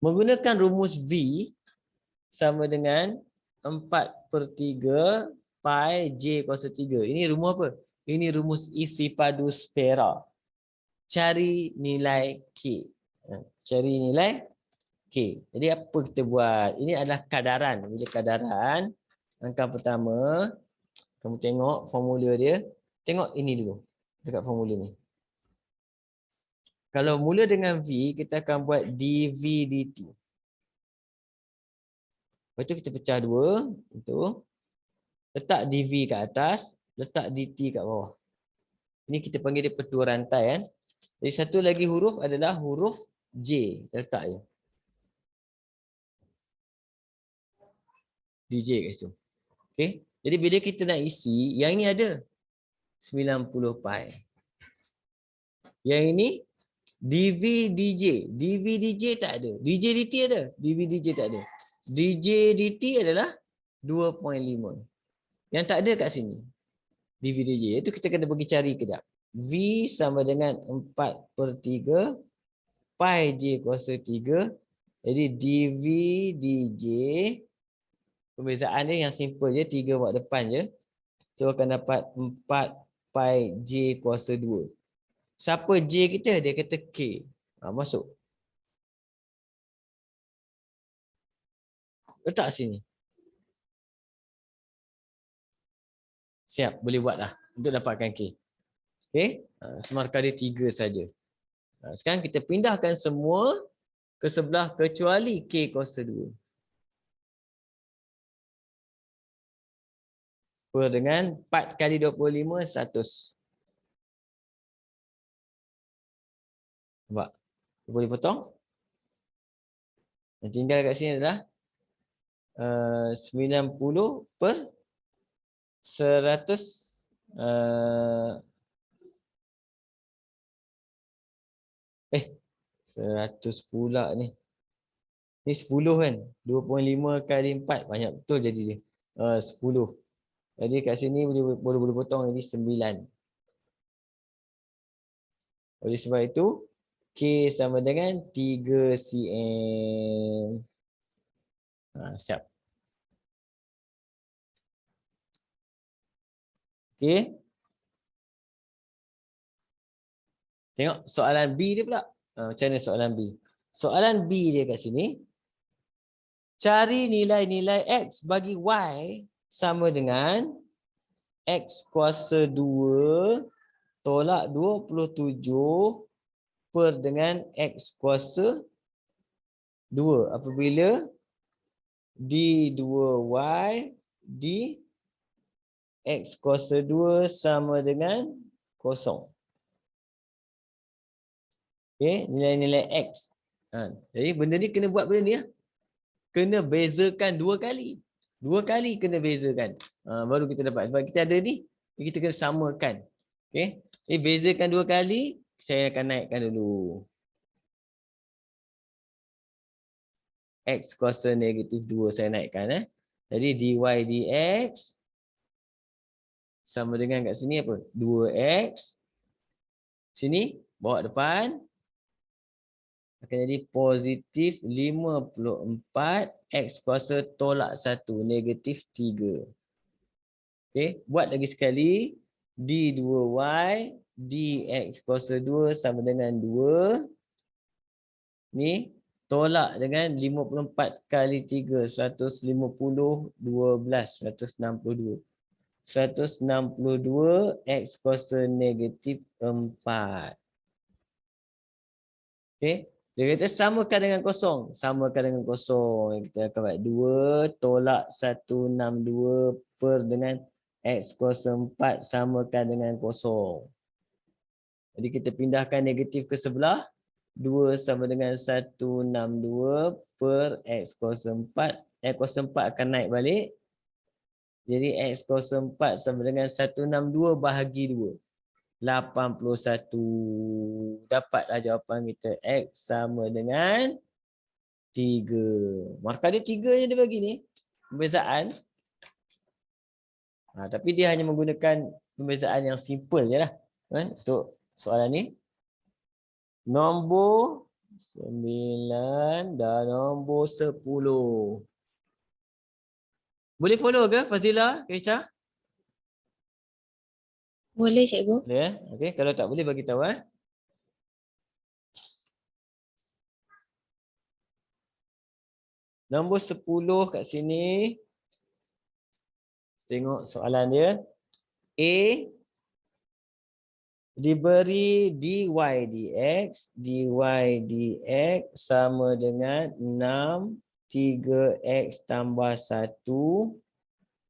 Menggunakan rumus V sama dengan 4/3 pi J kuasa 3. Ini rumus apa? Ini rumus isi padu sfera. Cari nilai K. Cari nilai K. Jadi apa kita buat? Ini adalah kadaran. Bila kadaran, langkah pertama, kamu tengok formula dia. Tengok ini dulu. Dekat formula ni. Kalau mula dengan V, kita akan buat dV dt. Lepas tu kita pecah dua. Untuk letak dV kat atas, letak dt kat bawah. Ini kita panggil dia petua rantai kan. Jadi satu lagi huruf adalah huruf J. Kita letak je. DJ kat situ. Okay. Jadi bila kita nak isi, yang ini ada 90 pi. Yang ini dV dj. dV dj tak ada. dj dt ada. dV dj tak ada. dj dt adalah 2.5. Yang tak ada kat sini. dV dj. Itu kita kena pergi cari kejap. V sama dengan 4/3 pi j kuasa 3. Jadi dV dj, perbezaan dia yang simple je, 3 buat depan je. So akan dapat 4 pi j kuasa 2. Siapa j kita? Dia kata k. Masuk. Letak sini. Siap, boleh buat lah untuk dapatkan k. Okay, markah dia 3 saja. Sekarang kita pindahkan semua ke sebelah kecuali k kuasa 2. Per dengan 4 kali 25, 100. Nampak? Boleh potong. Yang tinggal kat sini adalah 90 per 100. 100 pula ni. Ni 10 kan. 2.5 kali 4. Banyak betul jadi dia. 10. Jadi kat sini boleh potong jadi 9. Oleh sebab itu, K sama dengan 3 cm. Siap. Okey. Tengok soalan B dia pula. Macam mana soalan B? Soalan B dia kat sini. Cari nilai-nilai X bagi Y sama dengan X kuasa 2 tolak 27 per dengan X kuasa 2. Apabila D2Y D X kuasa 2 sama dengan 0. Okay, nilai-nilai X. Jadi benda ni kena buat benda ni. Kena bezakan 2 kali. 2 kali kena bezakan. Baru kita dapat. Sebab kita ada ni, kita kena samakan. Okay. Jadi bezakan 2 kali, saya akan naikkan dulu. X kuasa negatif 2 saya naikkan. Jadi dy dx sama dengan kat sini apa? 2x. Sini, bawa depan. Akan jadi positif 54 X kuasa tolak 1 negatif 3. Okey, buat lagi sekali. D2Y dx kuasa 2 sama dengan 2. Ni tolak dengan 54 kali 3 150 12 162. 162 X kuasa negatif 4. Okey. Dia kata samakan dengan kosong. Samakan dengan kosong. Kita akan buat 2 tolak 162 per dengan X kuasa 4 samakan dengan kosong. Jadi kita pindahkan negatif ke sebelah. 2 sama dengan 162 per X kuasa 4. X kuasa 4 akan naik balik. Jadi X kuasa 4 sama dengan 162 bahagi 2. 81. Dapatlah jawapan kita. X sama dengan 3. Markah dia 3 je dia bagi ni. Pembezaan. Tapi dia hanya menggunakan pembezaan yang simple je lah. Untuk soalan ni. Nombor 9 dan nombor 10. Boleh follow ke Fazila, Kaisha? Boleh cikgu. Boleh ya? Okey, kalau tak boleh bagi tahu Nombor 10 kat sini. Tengok soalan dia. A diberi dy dx, dy dx sama dengan 6 3x tambah 1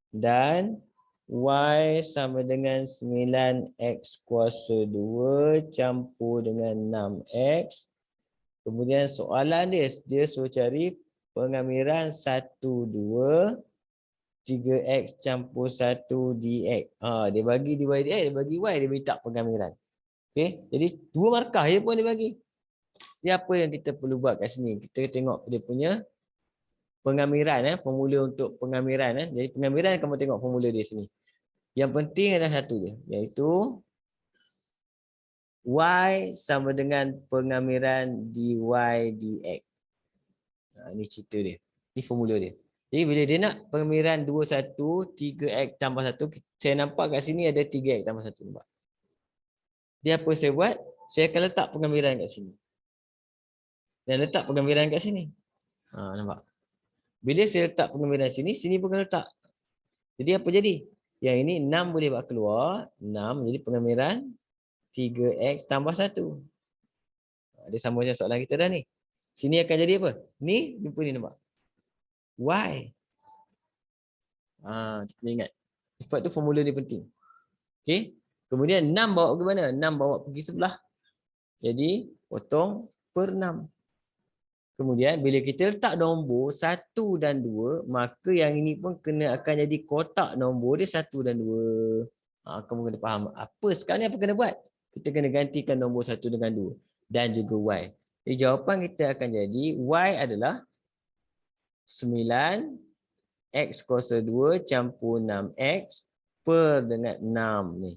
dan y sama dengan 9x kuasa 2 campur dengan 6x. Kemudian soalan dia suruh cari pengamiran 1 2 3x campur 1 dx. Dia bagi dy dx, dia bagi y, dia minta pengamiran. Okey, jadi 2 markah je pun dia bagi. Dia apa yang kita perlu buat kat sini? Kita tengok dia punya pengamiran, formula untuk pengamiran. Jadi pengamiran kamu tengok formula dia sini. Yang penting adalah satu je, iaitu y sama dengan pengamiran dy dx. Ini cerita dia. Ini formula dia. Jadi bila dia nak pengamiran 21 3x tambah 1, saya nampak kat sini ada 3x tambah 1. Nampak? Dia apa saya buat? Saya akan letak pengamiran kat sini. Dan letak pengamiran kat sini. Nampak? Bila saya letak pengamiran sini, sini pun kena letak. Jadi apa jadi? Yang ini 6 boleh buat keluar. 6 jadi pengamiran 3x tambah 1. Dia sama macam soalan kita dah ni. Sini akan jadi apa? Ni, jumpa ni nampak. Y. Kita ingat. Sebab tu formula ni penting. Okey. Kemudian 6 bawa ke mana? 6 bawa pergi sebelah. Jadi potong per 6. Kemudian bila kita letak nombor 1 dan 2, maka yang ini pun akan jadi kotak nombor dia 1 dan 2. Kamu kena faham. Apa sekarang ni apa kena buat? Kita kena gantikan nombor 1 dengan 2 dan juga y. Jadi jawapan kita akan jadi y adalah 9x kuasa 2 campur 6x per dengan 6 ni.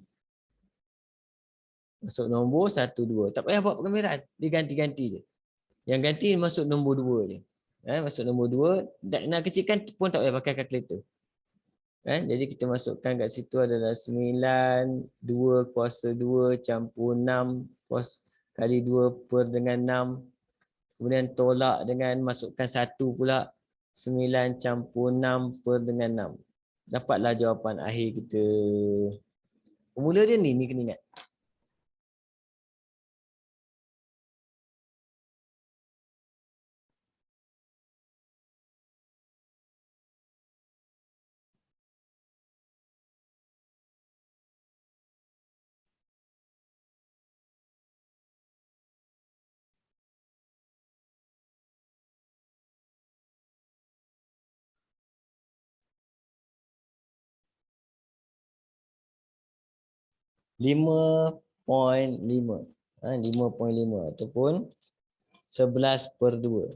Masuk nombor 1 2. Tak payah buat pengamiran, dia ganti-ganti je. Yang ganti masuk nombor 2 je. Masuk nombor 2. Nak kecilkan pun tak payah pakai kalkulator. Jadi kita masukkan kat situ adalah 9, 2 kuasa 2 campur 6 kali 2 per dengan 6. Kemudian tolak dengan masukkan 1 pula. 9 campur 6 per dengan 6. Dapatlah jawapan akhir kita. Formula dia ni kena ingat. Lima 5.5 ataupun 11/2.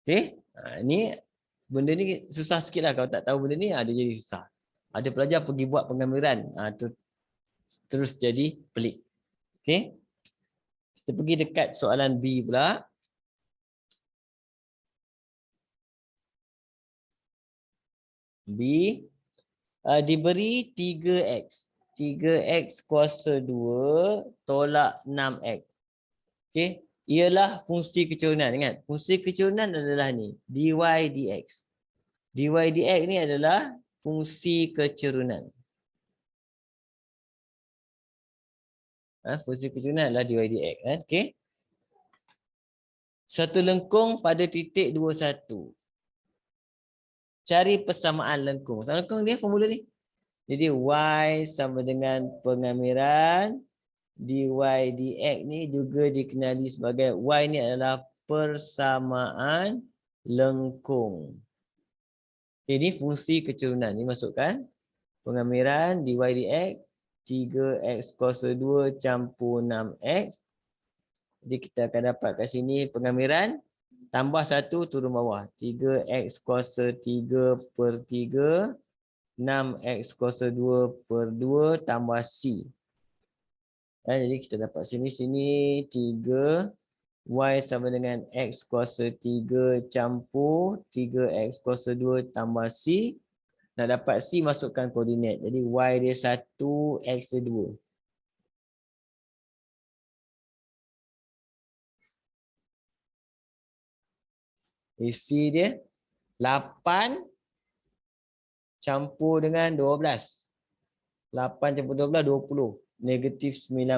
Okey, ni benda ni susah sikit lah. Kalau tak tahu benda ni ada jadi susah. Ada pelajar pergi buat pengamiran, terus jadi pelik. Okey, kita pergi dekat soalan B pula. B diberi 3x. 3x kuasa 2 tolak 6x. Okey, ialah fungsi kecurunan. Ingat, fungsi kecurunan adalah ni, dy dx. Dy dx ni adalah fungsi kecurunan. Fungsi kecurunan adalah dy dx. Okey. Satu lengkung pada titik 21. Cari persamaan lengkung. Persamaan lengkung dia formula ni. Jadi y sama dengan pengamiran dy dx ni juga dikenali sebagai y ni adalah persamaan lengkung. Ini fungsi kecurunan. Ini masukkan pengamiran dy dx 3x kuasa 2 campur 6x. Jadi kita akan dapat kat sini pengamiran tambah 1 turun bawah. 3x kuasa 3 per 3. 6x kuasa 2 per 2 tambah c. Jadi kita dapat sini 3. Y sama dengan x kuasa 3 campur 3x kuasa 2 tambah c. Nak dapat C masukkan koordinat. Jadi Y dia 1, X dia 2. C dia 8 campur dengan 12. 8 campur 12, 20. Negatif 19.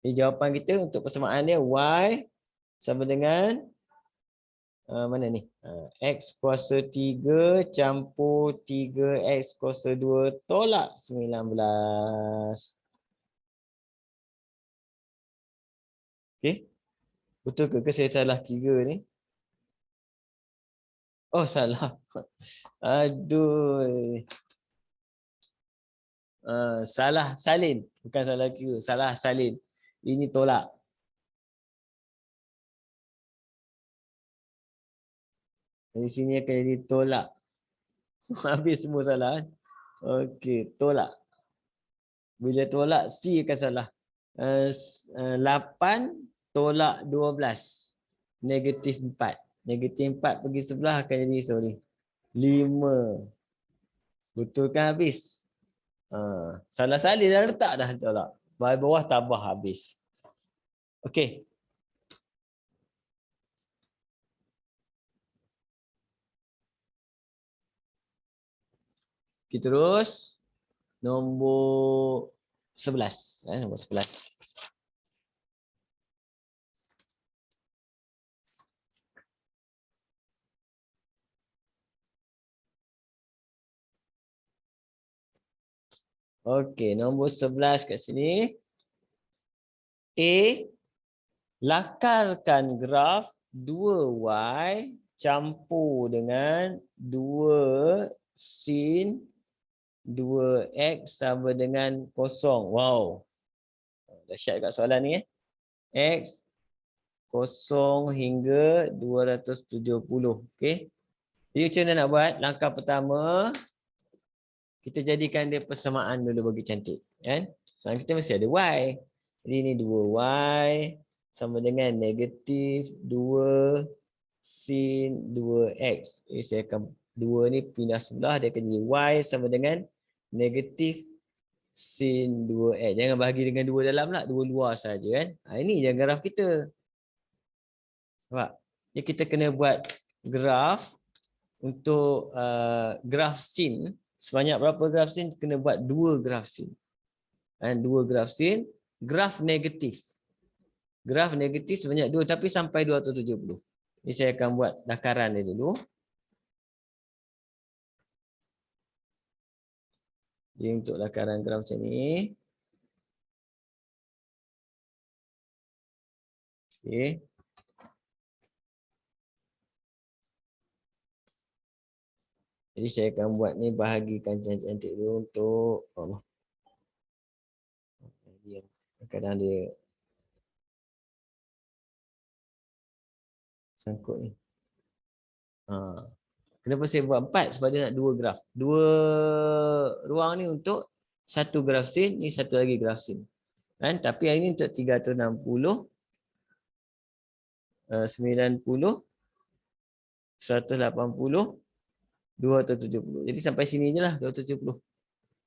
Jadi jawapan kita untuk persamaan dia Y sama dengan mana ni? X kuasa 3 campur 3X kuasa 2 tolak 19. Okey. Betul ke saya salah kira ni? Oh, salah. Aduh. Salah salin. Bukan salah kira. Salah salin. Ini tolak. Di sini akan jadi tolak. Habis semua salah. Okey, tolak. Bila tolak, C akan salah. 8 tolak 12. Negatif 4. Negatif 4 pergi sebelah akan jadi, 5. Betul kan habis? Salah salin dah letak dah tolak. Bawah tambah habis. Okey. Kita terus. Nombor 11. Nombor 11. Okey, nombor 11 kat sini. A, lakarkan graf 2Y campur dengan 2 sin 2X sama dengan 0. Wow. Dahsyat kat soalan ni. X 0 hingga 270. Okey. Jadi macam mana nak buat? Langkah pertama, kita jadikan dia persamaan dulu bagi cantik. Kan? Soalan kita mesti ada Y. Jadi ini 2Y sama dengan negatif 2 sin 2X. Jadi saya akan 2 ni pindah sebelah, dia akan jadi Y sama dengan negatif sin 2X. Jangan bahagi dengan 2 dalam lah, 2 luar saja kan. Ini je graf kita. Nampak? Jadi kita kena buat graf untuk graf sin. Sebanyak berapa graf sin? Kena buat 2 graf sin. 2 graf sin. Graf negatif. Graf negatif sebanyak 2 tapi sampai 270. Ini saya akan buat dakaran dia dulu. Jadi untuk dakaran graf macam ni. Okey. Jadi saya akan buat ni, bahagikan cantik-cantik dulu untuk Allah. Kadang dia sangkut ni. Kenapa saya buat 4? Sebab dia nak 2 graf. 2 ruang ni untuk 1 graf sin, ni 1 lagi graf sin. Kan? Tapi yang ini untuk 360, 90, 180, 270. Jadi sampai sini je lah 270.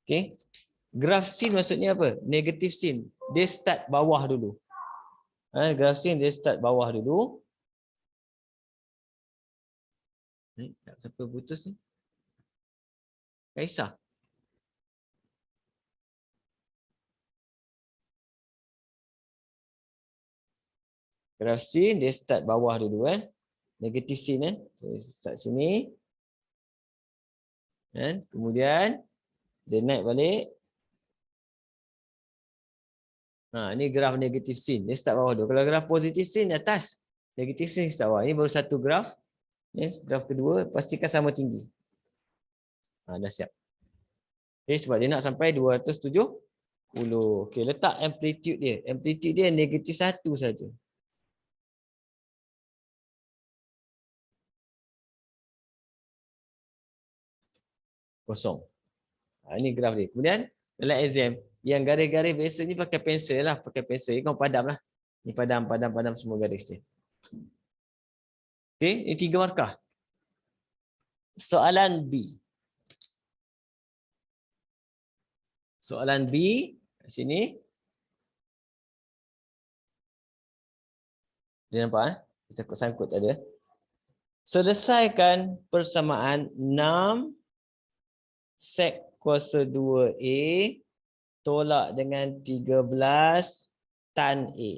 Okey. Graf sin maksudnya apa? Negatif sin. Dia start bawah dulu. Graf sin dia start bawah dulu. Siapa putus ni? Kaisar. Graf sin dia start bawah dulu kan. Negatif sin kan. So, start sini. Kan? Kemudian dia naik balik. Ini graf negatif sin. Dia start bawah dulu. Kalau graf positif sin di atas. Negatif sin start bawah. Ini baru satu graf. Graf kedua pastikan sama tinggi. Dah siap. Okay, sebab dia nak sampai 270. Okey, letak amplitude dia. Amplitude dia negatif 1 saja. Kosong. Ini graf dia. Kemudian dalam exam, yang garis-garis biasa ni pakai pensel lah. Pakai pensel. Ini kau padam lah. Ini padam semua garis dia. Okey, ini 3 markah. soalan B. Soalan B kat sini. Dia nampak kita sangkut ada. Selesaikan persamaan 6 sek kuasa 2A tolak dengan 13 tan A.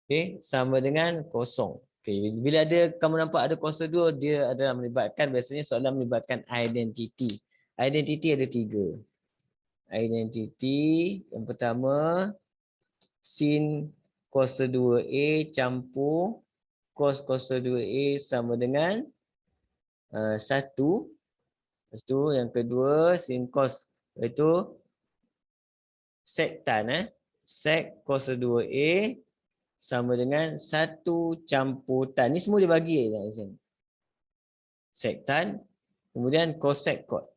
Okey, sama dengan kosong. Okey, bila kamu nampak ada kuasa 2, dia adalah melibatkan, biasanya soalan melibatkan identiti. Identiti ada 3. Identiti yang pertama sin kuasa 2A campur cos kuasa 2A sama dengan 1. Lepas tu yang kedua sin cos, iaitu sek tan sek kuasa 2A sama dengan 1 campur tan. Ni semua dia bagi kat sini. Sek tan, kemudian cosec cot.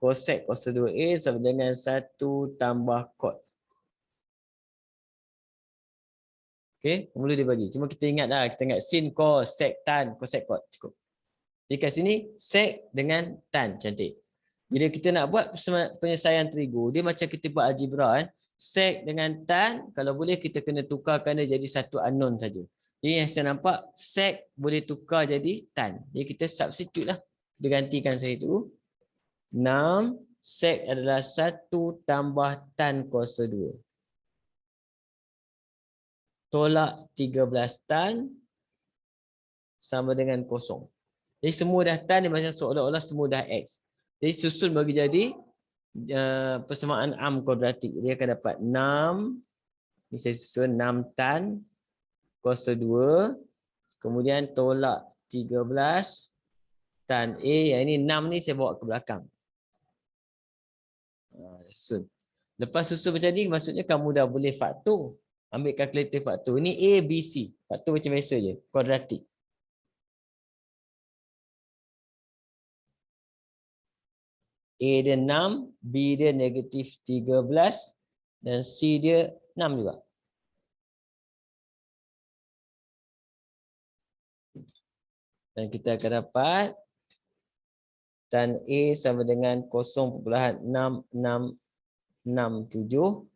Cosec kuasa 2A sama dengan 1 tambah cot. Okey, mula dia bagi. Cuma kita ingat lah, kita ingat sin, cos, sek, tan, cosec, cot. Cukup. Jadi kat sini, sek dengan tan. Cantik. Bila kita nak buat penyelesaian trigo, dia macam kita buat algebra kan. Sek dengan tan, kalau boleh kita kena tukarkan dia jadi satu unknown saja. Jadi yang saya nampak, sek boleh tukar jadi tan. Jadi kita substitute lah. Kita gantikan saya itu. 6, sek adalah 1 tambah tan kuasa 2. Tolak 13 tan sama dengan kosong. Jadi semua dah tan, dia macam seolah-olah semua dah X. Jadi susun bagi jadi persamaan arm kuadratik. Dia akan dapat 6, ini saya susun 6 tan kuasa 2, kemudian tolak 13 tan A, yang ini 6 ni saya bawa ke belakang. Susun. Lepas susun macam ni, maksudnya kamu dah boleh faktor. Ambil kalkulator faktor. Ini A, B, C. Faktor macam biasa je. Kuadratik. A dia 6, B dia negatif 13 dan C dia 6 juga. Dan kita akan dapat tan A sama dengan 0.6667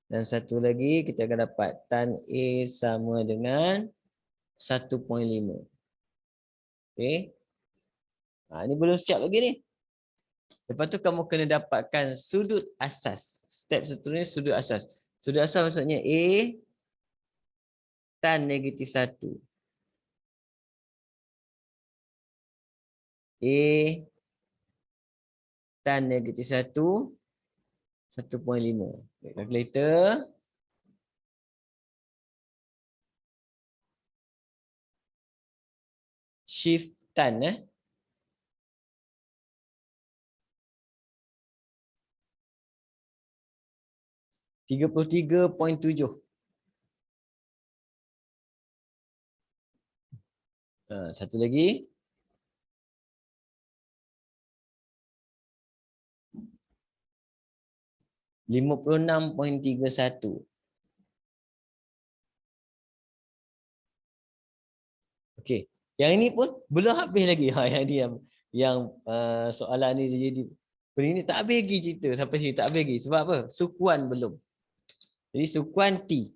dan satu lagi kita akan dapat tan A sama dengan 1.5. Okey. Ini belum siap lagi ni. Lepas tu kamu kena dapatkan sudut asas. Step seterusnya sudut asas. Sudut asas maksudnya A tan negatif 1. A tan negatif 1, 1.5. Kalkulator. Shift tan 33.7. Satu lagi. $56.31. Okey. Yang ini pun belum habis lagi. Yang ni yang soalan ni dia jadi ini tak habis lagi cerita sampai sini, tak habis lagi. Sebab apa? Sukuan belum. Jadi sukuan T.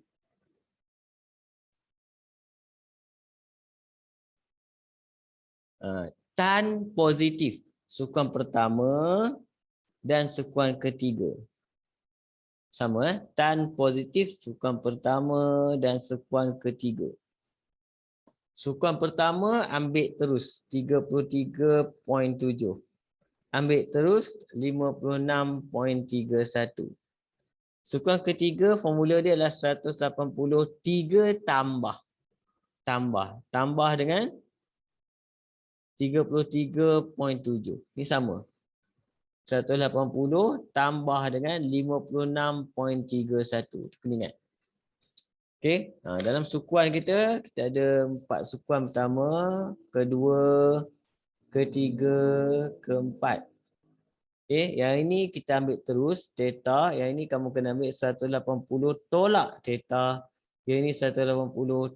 Tan positif. Sukuan pertama dan sukuan ketiga. Sama tan positif sukuan pertama dan sukuan ketiga. Sukuan pertama ambil terus 33.7. Ambil terus 56.31. Sukuan ketiga formula dia adalah 183 tambah dengan 33.7. Ini sama. 180 tambah dengan 56.31. Kena ingat. Okey, dalam sukuan kita ada 4 sukuan pertama, kedua, ketiga, keempat. Okey, yang ini kita ambil terus theta, yang ini kamu kena ambil 180 tolak theta. Dia ni 180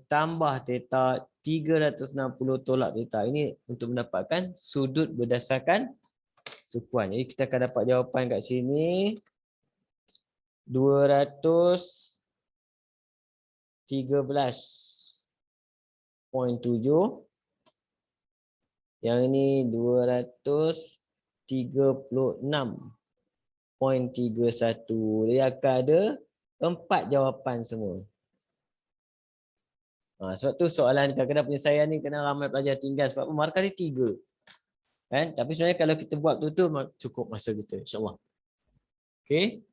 tambah theta 360 tolak theta. Ini untuk mendapatkan sudut berdasarkan sukuan. Jadi kita akan dapat jawapan kat sini 213.7. Yang ini 236.31. Dia akan ada 4 jawapan semua. Sebab tu soalan kadang-kadang penyelesaian ni kena ramai pelajar tinggal sebab markah dia 3. Kan? Tapi sebenarnya kalau kita buat betul-betul cukup masa kita, insya-Allah. Okey.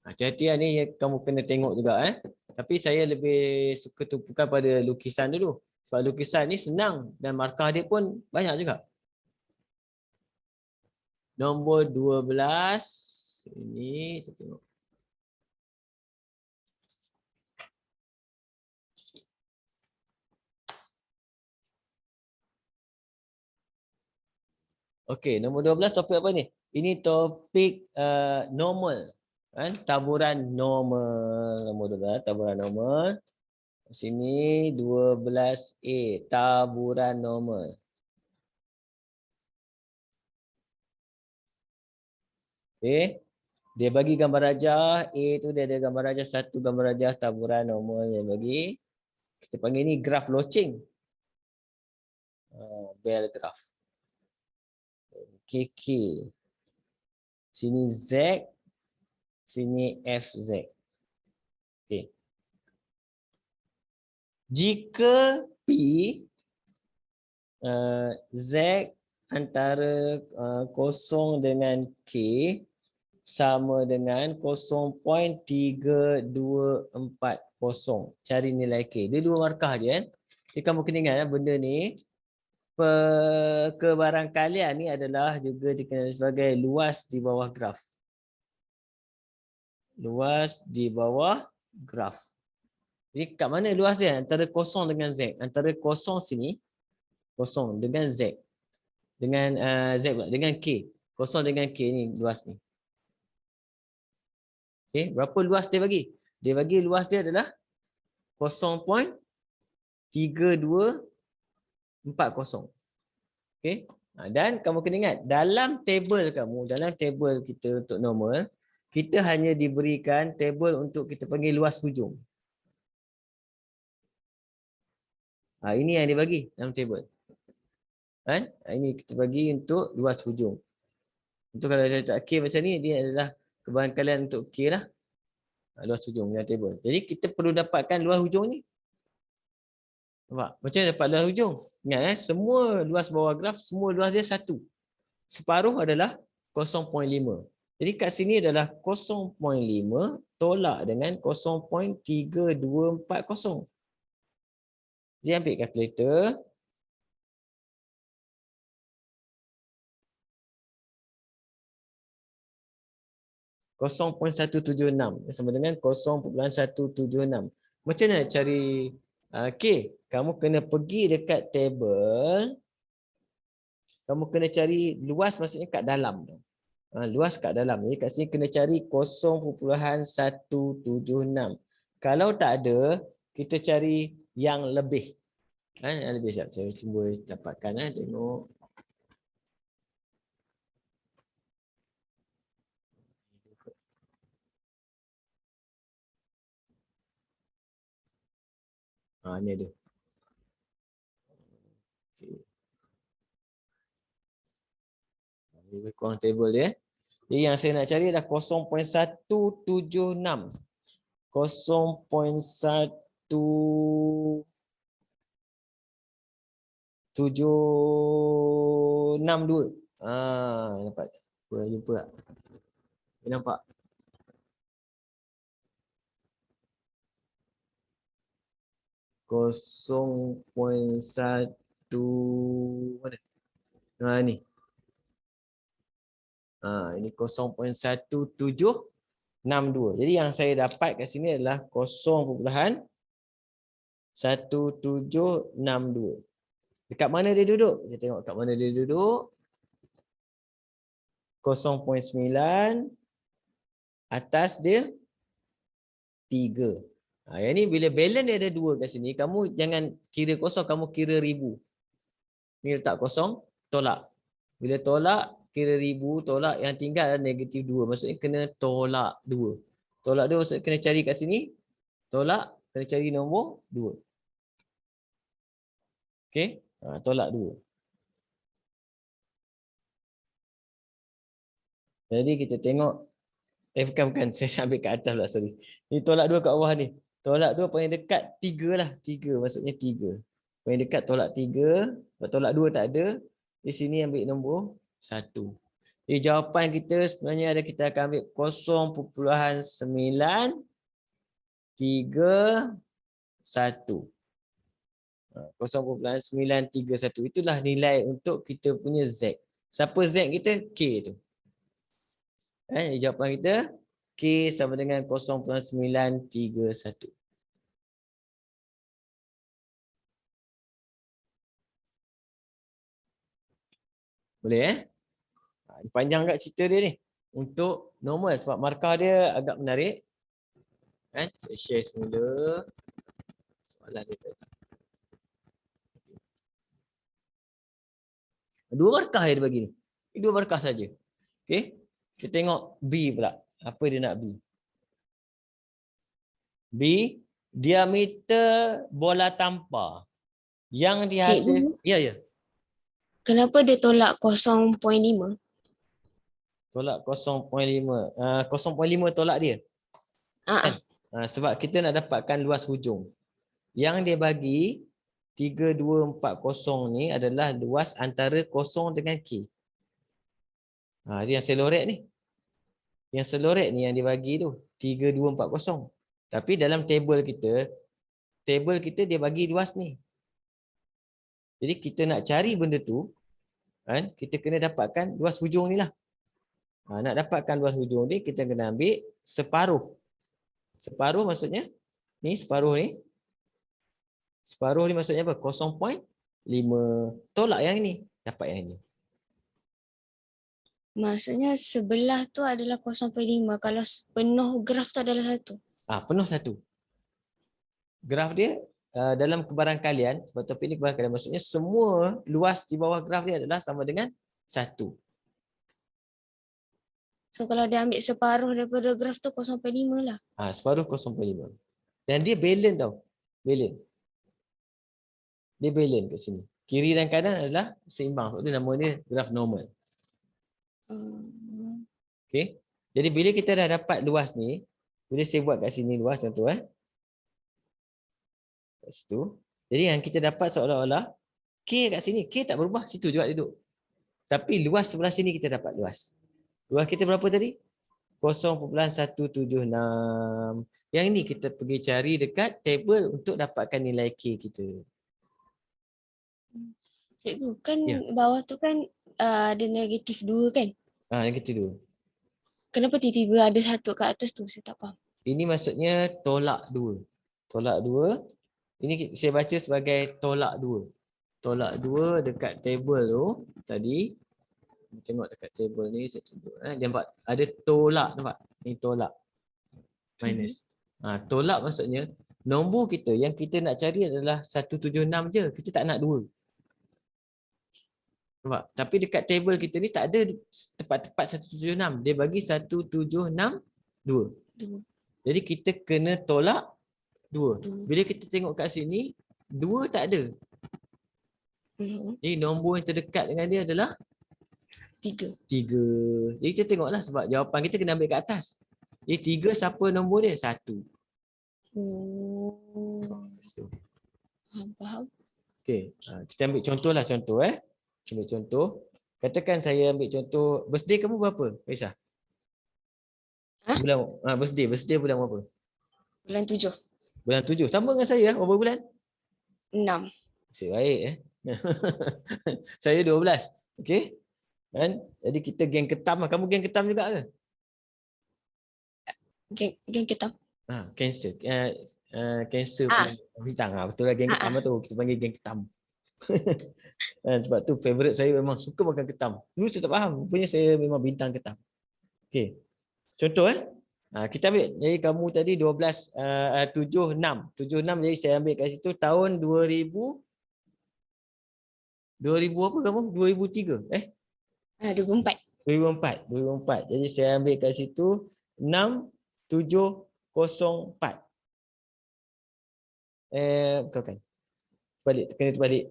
Hati-hati ni kamu kena tengok juga Tapi saya lebih suka tumpukan pada lukisan dulu. Sebab lukisan ni senang dan markah dia pun banyak juga. Nombor 12 ini kita tengok. Okey, nombor 12 topik apa ni? Ini topik normal. Kan? Taburan normal. Nombor 12, taburan normal. Sini 12A, taburan normal. Okey. Dia bagi gambar rajah. A tu dia ada gambar rajah 1, gambar rajah taburan normal dia bagi. Kita panggil ni graf loceng. Bell graph. KK. Sini Z. Sini FZ. Okey. Jika P Z antara 0 dengan K sama dengan 0.3240. Cari nilai K. Dia 2 markah je kan. Jadi kamu kena ingat benda ni. Kebarangkalian ni adalah juga dikenali sebagai luas di bawah graf. Luas di bawah graf. Jadi kat mana luas dia? Antara 0 dengan Z. Antara 0 sini. 0 dengan Z. Dengan Z pula. Dengan K. 0 dengan K ni luas ni. Okay. Berapa luas dia bagi? Dia bagi luas dia adalah 0.3240. Okay. Dan kamu kena ingat, dalam table kamu, dalam table kita untuk normal, kita hanya diberikan table untuk kita panggil luas hujung. Ini yang dia bagi dalam table. Kan? Ini kita bagi untuk luas hujung. Untuk kalau saya letak K macam ni, dia adalah kebarangkalian untuk K lah. Luas hujung dalam table. Jadi kita perlu dapatkan luas hujung ni. Nampak? Macam mana dapat luas hujung? Ingat semua luas bawah graf, semua luas dia 1. Separuh adalah 0.5. Jadi kat sini adalah 0.5 tolak dengan 0.3240. Jadi ambil kalkulator. (0.176) sama dengan 0.176. Macam mana cari K? Kamu kena pergi dekat table. Kamu kena cari luas, maksudnya kat dalam. Luas kat dalam. Jadi kat sini kena cari 0.176. Kalau tak ada, kita cari yang lebih. Yang lebih siap. Saya cuba dapatkan. Tengok. Ni ada. Okay. Lebih kurang table dia. Jadi yang saya nak cari adalah 0.176. 0.1762. Nampak. Boleh jumpa tak? Nampak? Kosong poin satu mana? Ni. Ini 0.1762. Jadi yang saya dapat kat sini adalah 0.1762. Dekat mana dia duduk? Kita tengok kat mana dia duduk. 0.9. Atas dia 3. Yang ni bila balance dia ada 2 kat sini, kamu jangan kira kosong, kamu kira ribu. Ni letak kosong, tolak. Bila tolak, kira ribu, tolak, yang tinggal adalah negatif 2. Maksudnya kena tolak 2. Tolak 2 maksudnya kena cari kat sini, tolak, kena cari nombor 2. Okey, tolak 2. Jadi kita tengok, bukan, saya ambil kat atas pula, sorry. Ni tolak 2 kat bawah ni. Tolak 2 paling dekat 3 lah. 3 maksudnya 3. Paling dekat tolak 3. Tolak 2 tak ada. Di sini ambil nombor 1. Jadi jawapan kita sebenarnya ada, kita akan ambil 0.931. 0.931. Itulah nilai untuk kita punya Z. Siapa Z kita? K tu. Jawapan kita K sama dengan 0.931. Boleh panjang kat cerita dia ni. Untuk normal sebab markah dia agak menarik. Saya share semula soalan dia tadi. 2 markah dia bagi ni. 2 markah saja. Okey. Kita tengok B pula. Apa dia nak B? B, diameter bola tampar yang dihasil. Ya. Kenapa dia tolak 0.5? Tolak 0.5. 0.5 tolak dia. Kan? Sebab kita nak dapatkan luas hujung. Yang dia bagi 3240 ni adalah luas antara 0 dengan K. Dia yang selorek ni. Yang selorek ni yang dibagi tu 3240. Tapi dalam table kita dia bagi luas ni. Jadi kita nak cari benda tu, kan, kita kena dapatkan luas hujung ni lah. Nak dapatkan luas hujung ni, kita kena ambil separuh. Separuh maksudnya ni, separuh ni. Separuh ni maksudnya apa? 0.5. Tolak yang ni, dapat yang ni. Maksudnya sebelah tu adalah 0.5. Kalau penuh graf tu adalah 1. Penuh 1. Graf dia dalam kebarangkalian, sebab topik ni kebarangkalian, maksudnya semua luas di bawah graf dia adalah sama dengan 1. So kalau dia ambil separuh daripada graf tu 0.5 lah. Separuh 0.5. Dan dia balance tau. Balance. Dia balance kat sini. Kiri dan kanan adalah seimbang. Sebab tu nama dia graf normal. Okey. Jadi bila kita dah dapat luas ni, bila saya buat kat sini luas contoh kat situ. Jadi yang kita dapat seolah-olah K kat sini, K tak berubah, situ juga duduk. Tapi luas sebelah sini kita dapat luas. Luas kita berapa tadi? 0.176. Yang ni kita pergi cari dekat table untuk dapatkan nilai K kita. Cikgu, kan bawah tu kan ada negatif 2 kan? Negatif 2. Kenapa tiba-tiba ada 1 kat atas tu? Saya tak faham. Ini maksudnya tolak 2. Tolak 2. Ini saya baca sebagai tolak 2. Tolak 2 dekat table tu tadi. Tengok dekat table ni saya tunjuk. Dia nampak ada tolak, nampak? Ni tolak. Minus. Tolak maksudnya nombor kita yang kita nak cari adalah 176 je. Kita tak nak 2. Nampak? Tapi dekat table kita ni tak ada tepat-tepat 176. Dia bagi 1762. Jadi kita kena tolak 2. Bila kita tengok kat sini, 2 tak ada. Jadi nombor yang terdekat dengan dia adalah 3. Jadi kita tengoklah sebab jawapan kita kena ambil kat atas. Jadi 3 siapa nombor dia? 1. Faham. Okey, kita ambil contohlah contoh Ambil contoh. Katakan saya ambil contoh, birthday kamu berapa, Aisyah? Bulan birthday bulan berapa? Bulan 7. Bulan 7. Sama dengan saya, berapa bulan? 6. Asyik baik Saya 12. Okey. Kan? Jadi kita geng ketam. Kamu geng ketam juga ke? Geng ketam. Cancer. Cancer bintang. Betul lah, geng ketam tu. Kita panggil geng ketam. Sebab tu favorite saya memang suka makan ketam. Dulu saya tak faham. Rupanya saya memang bintang ketam. Okey. Contoh Kita ambil, jadi kamu tadi 12, 76. 76 jadi saya ambil kat situ tahun 2000 apa kamu? 2003. 24. 2004. Jadi saya ambil kat situ 6704. Bukan. Balik, kena terbalik.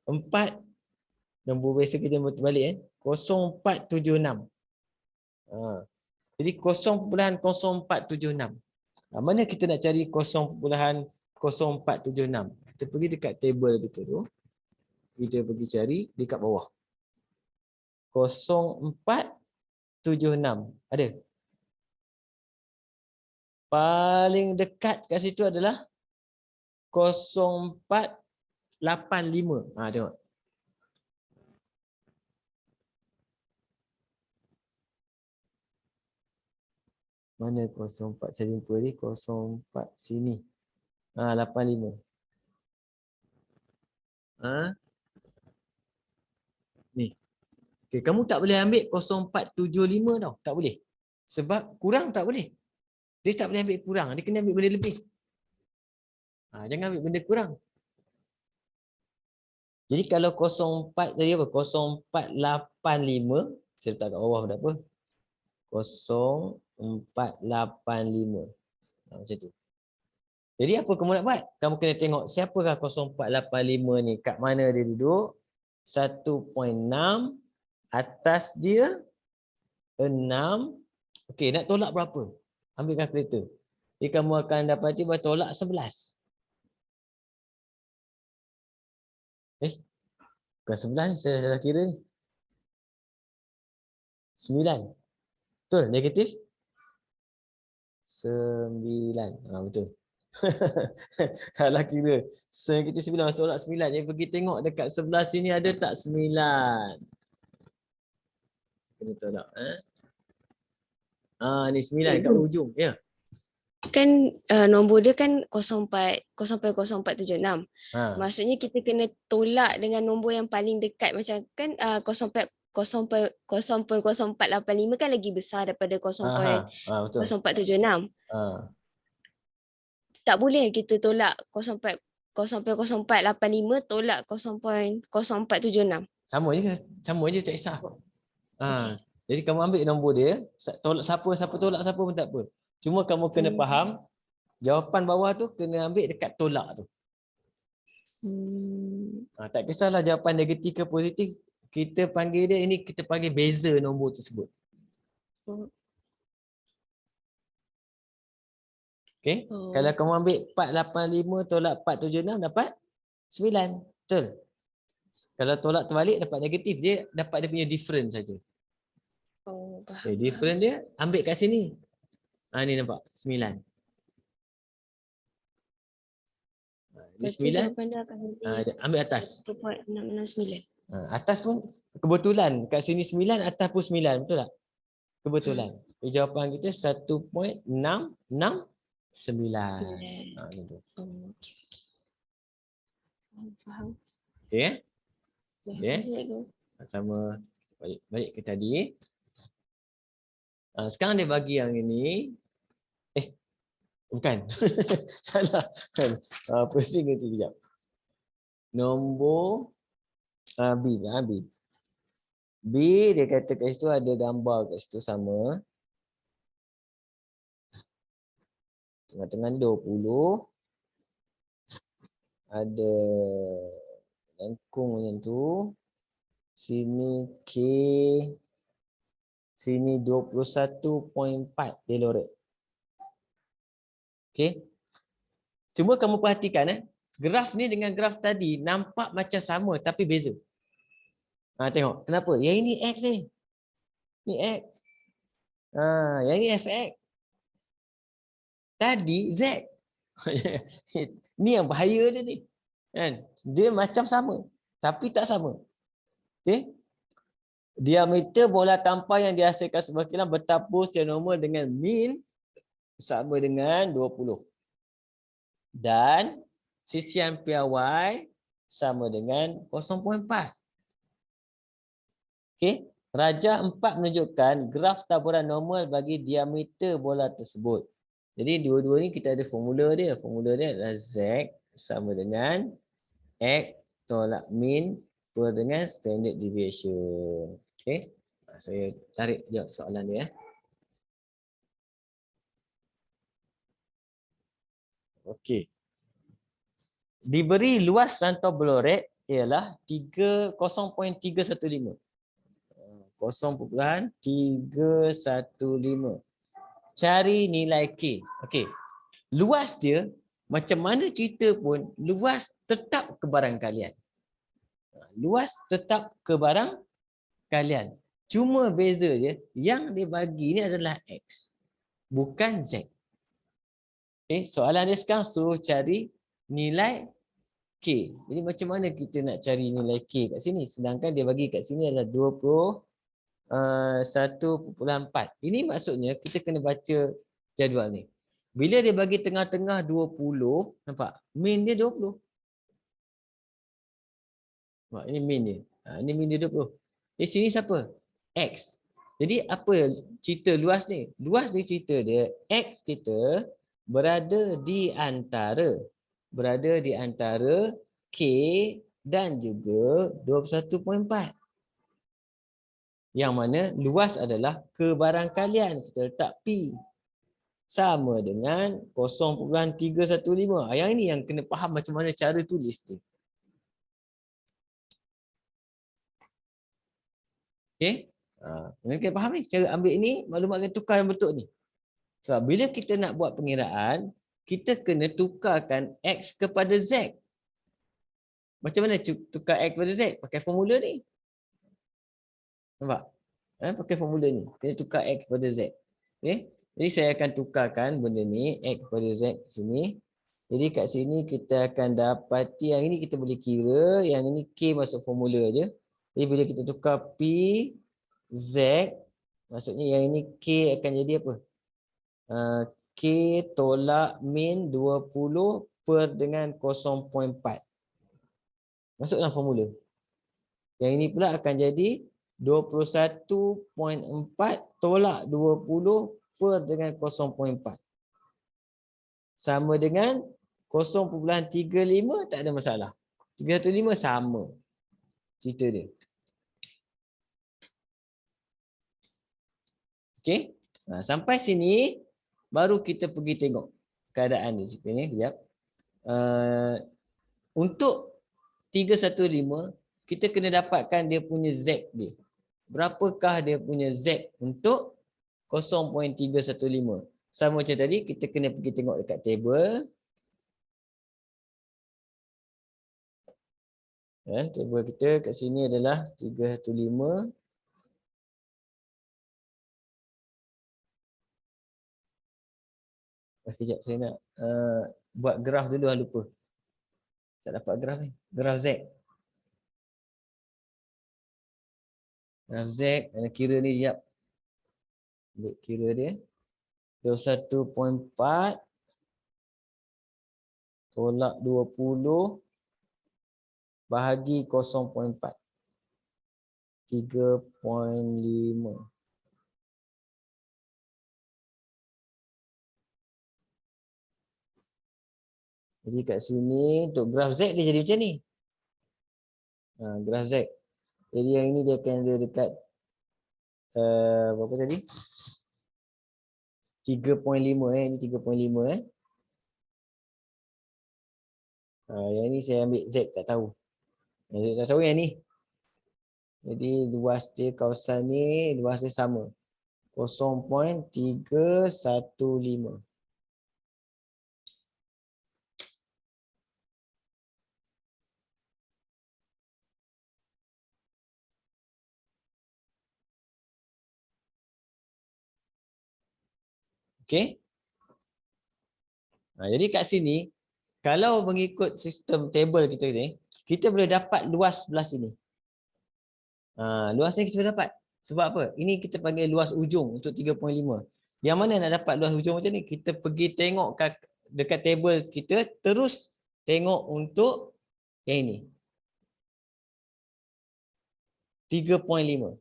4 nombor biasa kita terbalik 0476. Jadi 0.0476. Mana kita nak cari 0.0476? Kita pergi dekat table kita tu. Kita pergi cari dekat bawah. 0476. Ada? Paling dekat kat situ adalah 0485. Tengok. Mana 04? Saya jumpa ni 04 sini. 85. Ni. Okay, kamu tak boleh ambil 0475 tau. Tak boleh. Sebab kurang tak boleh. Dia tak boleh ambil kurang. Dia kena ambil benda lebih. Jangan ambil benda kurang. Jadi kalau 04 tadi apa? 0485. Saya letak kat bawah dah apa? 0485. Macam tu. Jadi apa kamu nak buat? Kamu kena tengok siapakah 0485 ni. Kat mana dia duduk? 1.6. Atas dia 6. Okey, nak tolak berapa? Ambil kalkulator. Jadi kamu akan dapati bahawa tolak 11. Bukan 11, saya salah kira ni. 9. Betul, negatif 9. Betul. Salah kira. Negatif 9 masuk tolak 9. Jadi pergi tengok dekat sebelah sini ada tak 9. Kena tolak. Ni 9 kat ujung. Ya. Kan nombor dia kan 040476. Maksudnya kita kena tolak dengan nombor yang paling dekat, macam kan 0.0485 kan lagi besar daripada 0.0476. Tak boleh kita tolak 0.0485 tolak 0.0476. Sama je tak kisah. Okay. Jadi kamu ambil nombor dia, tolak siapa tolak siapa pun tak apa. Cuma kamu kena faham jawapan bawah tu kena ambil dekat tolak tu. Tak kisahlah jawapan negatif ke positif, kita panggil dia ini, kita panggil beza nombor tersebut. Okey, kalau kamu ambil 485 tolak 476 dapat 9. Betul. Kalau tolak terbalik dapat negatif, dia dapat dia punya difference saja. Okay, difference dia ambil kat sini. Ni nampak 9. Ni 9. Ambil atas. 1.669. Atas pun kebetulan kat sini 9, atas pun 9, betul tak? Kebetulan. Jawapan kita 1.669. Faham. Okey. Sama balik ke tadi. Sekarang dia bagi yang ini. Bukan. Salah. Pusing nanti kejap. Nombor B. B dia kata kat situ ada gambar kat situ sama. Tengah-tengah ni 20. Ada lengkung macam tu. Sini K. Sini 21.4 deloret. Okey. Cuma kamu perhatikan graf ni dengan graf tadi nampak macam sama tapi beza. Tengok. Kenapa? Yang ini X ni. Ni X. Yang ini FX. Tadi Z. Ni yang bahaya dia ni. Kan? Dia macam sama tapi tak sama. Okey. Diameter bola tampar yang dihasilkan sebuah kilang bertabur secara normal dengan min sama dengan 20. Dan sisian piawai sama dengan 0.4. Okey. Rajah 4 menunjukkan graf taburan normal bagi diameter bola tersebut. Jadi dua-dua ni kita ada formula dia. Formula dia adalah Z sama dengan X tolak min per dengan standard deviation. Okey. Saya tarik jawab soalan dia. Okey. Diberi luas rantau Biuret ialah 0.315. 0.315. Cari nilai K. Okey. Luas dia, macam mana cerita pun, luas tetap ke barang kalian. Luas tetap ke barang kalian. Cuma beza je, yang dia bagi ni adalah X. Bukan Z. Okay, soalan dia sekarang suruh cari nilai K. Jadi macam mana kita nak cari nilai K kat sini? Sedangkan dia bagi kat sini adalah 1.4. Ini maksudnya kita kena baca jadual ni. Bila dia bagi tengah-tengah 20, nampak? Min dia 20. Nampak? Ini min dia. Ini min dia 20. Di sini siapa? X. Jadi apa cerita luas ni? Luas dia cerita dia, X kita berada di antara K dan juga 21.4. Yang mana luas adalah kebarangkalian. Kita letak P. Sama dengan 0.315. Yang ini yang kena faham macam mana cara tulis dia. Okey? Kena faham ni. Cara ambil ni, maklumat kena tukar yang bentuk ni. Sebab bila kita nak buat pengiraan, kita kena tukarkan X kepada Z. Macam mana tukar X kepada Z? Pakai formula ni. Nampak? Pakai formula ni. Kena tukar X kepada Z. Okay? Jadi saya akan tukarkan benda ni, X kepada Z sini. Jadi kat sini kita akan dapati, yang ini kita boleh kira, yang ini K masuk formula je. Jadi bila kita tukar P, Z, maksudnya yang ini K akan jadi apa? K tolak min 20 per dengan 0.4. Masuk dalam formula. Yang ini pula akan jadi 21.4 tolak 20 per dengan 0.4. Sama dengan 0.35, tak ada masalah. 315 sama. Cerita dia. Okey. Sampai sini baru kita pergi tengok keadaan di sini. Sekejap. Untuk 315, kita kena dapatkan dia punya Z dia. Berapakah dia punya Z untuk 0.315? Sama macam tadi, kita kena pergi tengok dekat table. Table kita kat sini adalah 315. Sekejap, saya nak buat graf dulu, lupa. Tak dapat graf ni. Graf Z. Graf Z, kira ni sekejap. Ambil kira dia. 21.4 tolak 20 bahagi 0.4. 3.5. Jadi kat sini untuk graf Z dia jadi macam ni. Graf Z. Jadi yang ini dia akan ada dekat berapa tadi? 3.5 ini 3.5 yang ini saya ambil Z tak tahu. Yang Z tak tahu yang ni. Jadi luas dia kawasan ni, luas dia sama. 0.315. Okey. Jadi kat sini, kalau mengikut sistem table kita ni, kita boleh dapat luas sebelah sini. Luas ni kita boleh dapat. Sebab apa? Ini kita panggil luas ujung untuk 3.5. Yang mana nak dapat luas ujung macam ni? Kita pergi tengok dekat table kita, terus tengok untuk yang ini. 3.5.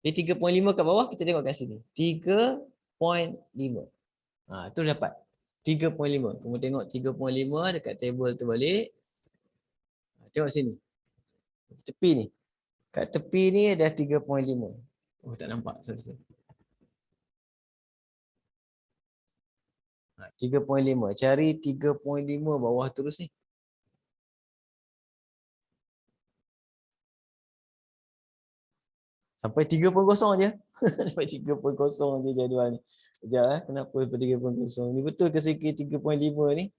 Okay, 3.5 kat bawah kita tengok kat sini. 3.5. Tu dapat. 3.5. Kamu tengok 3.5 dekat table tu balik. Tengok sini. Tepi ni. Kat tepi ni ada 3.5. Oh, tak nampak. Sorry. 3.5. Cari 3.5 bawah terus ni. Sampai 3.0 je. Sampai 3.0 je jadual ni. Sekejap kenapa sampai 3.0? Ni betul ke sikit 3.5 ni?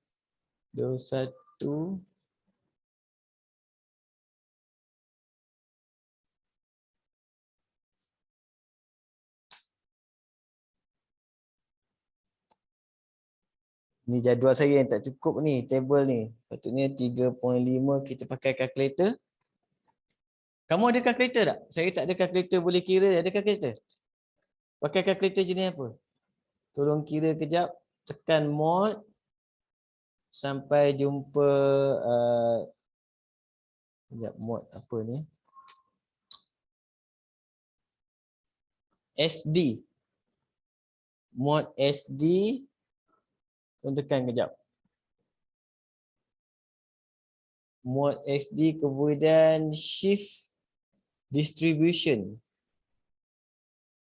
21. Ni jadual saya yang tak cukup ni, table ni. Patutnya 3.5 kita pakai kalkulator. Kamu ada kalkulator tak? Saya tak ada kalkulator boleh kira. Ada kalkulator? Pakai kalkulator jenis apa? Tolong kira kejap. Tekan mod. Sampai jumpa kejap, mod apa ni? SD. Mod SD. Tolong tekan kejap. Mod SD kemudian shift distribution.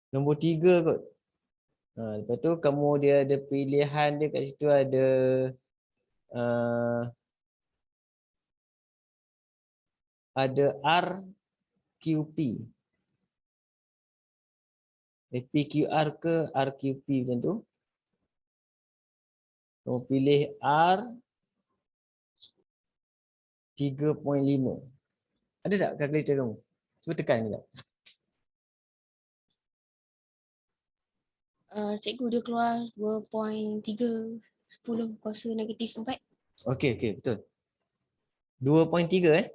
Nombor 3 kot. Lepas tu kamu dia ada pilihan dia kat situ ada RQP. PQR ke RQP macam tu. Kamu pilih R 3.5. Ada tak kalkulator kamu? Cuba tekan sekejap. Cikgu dia keluar 2.3 10 kuasa negatif 4. Okey, betul. 2.3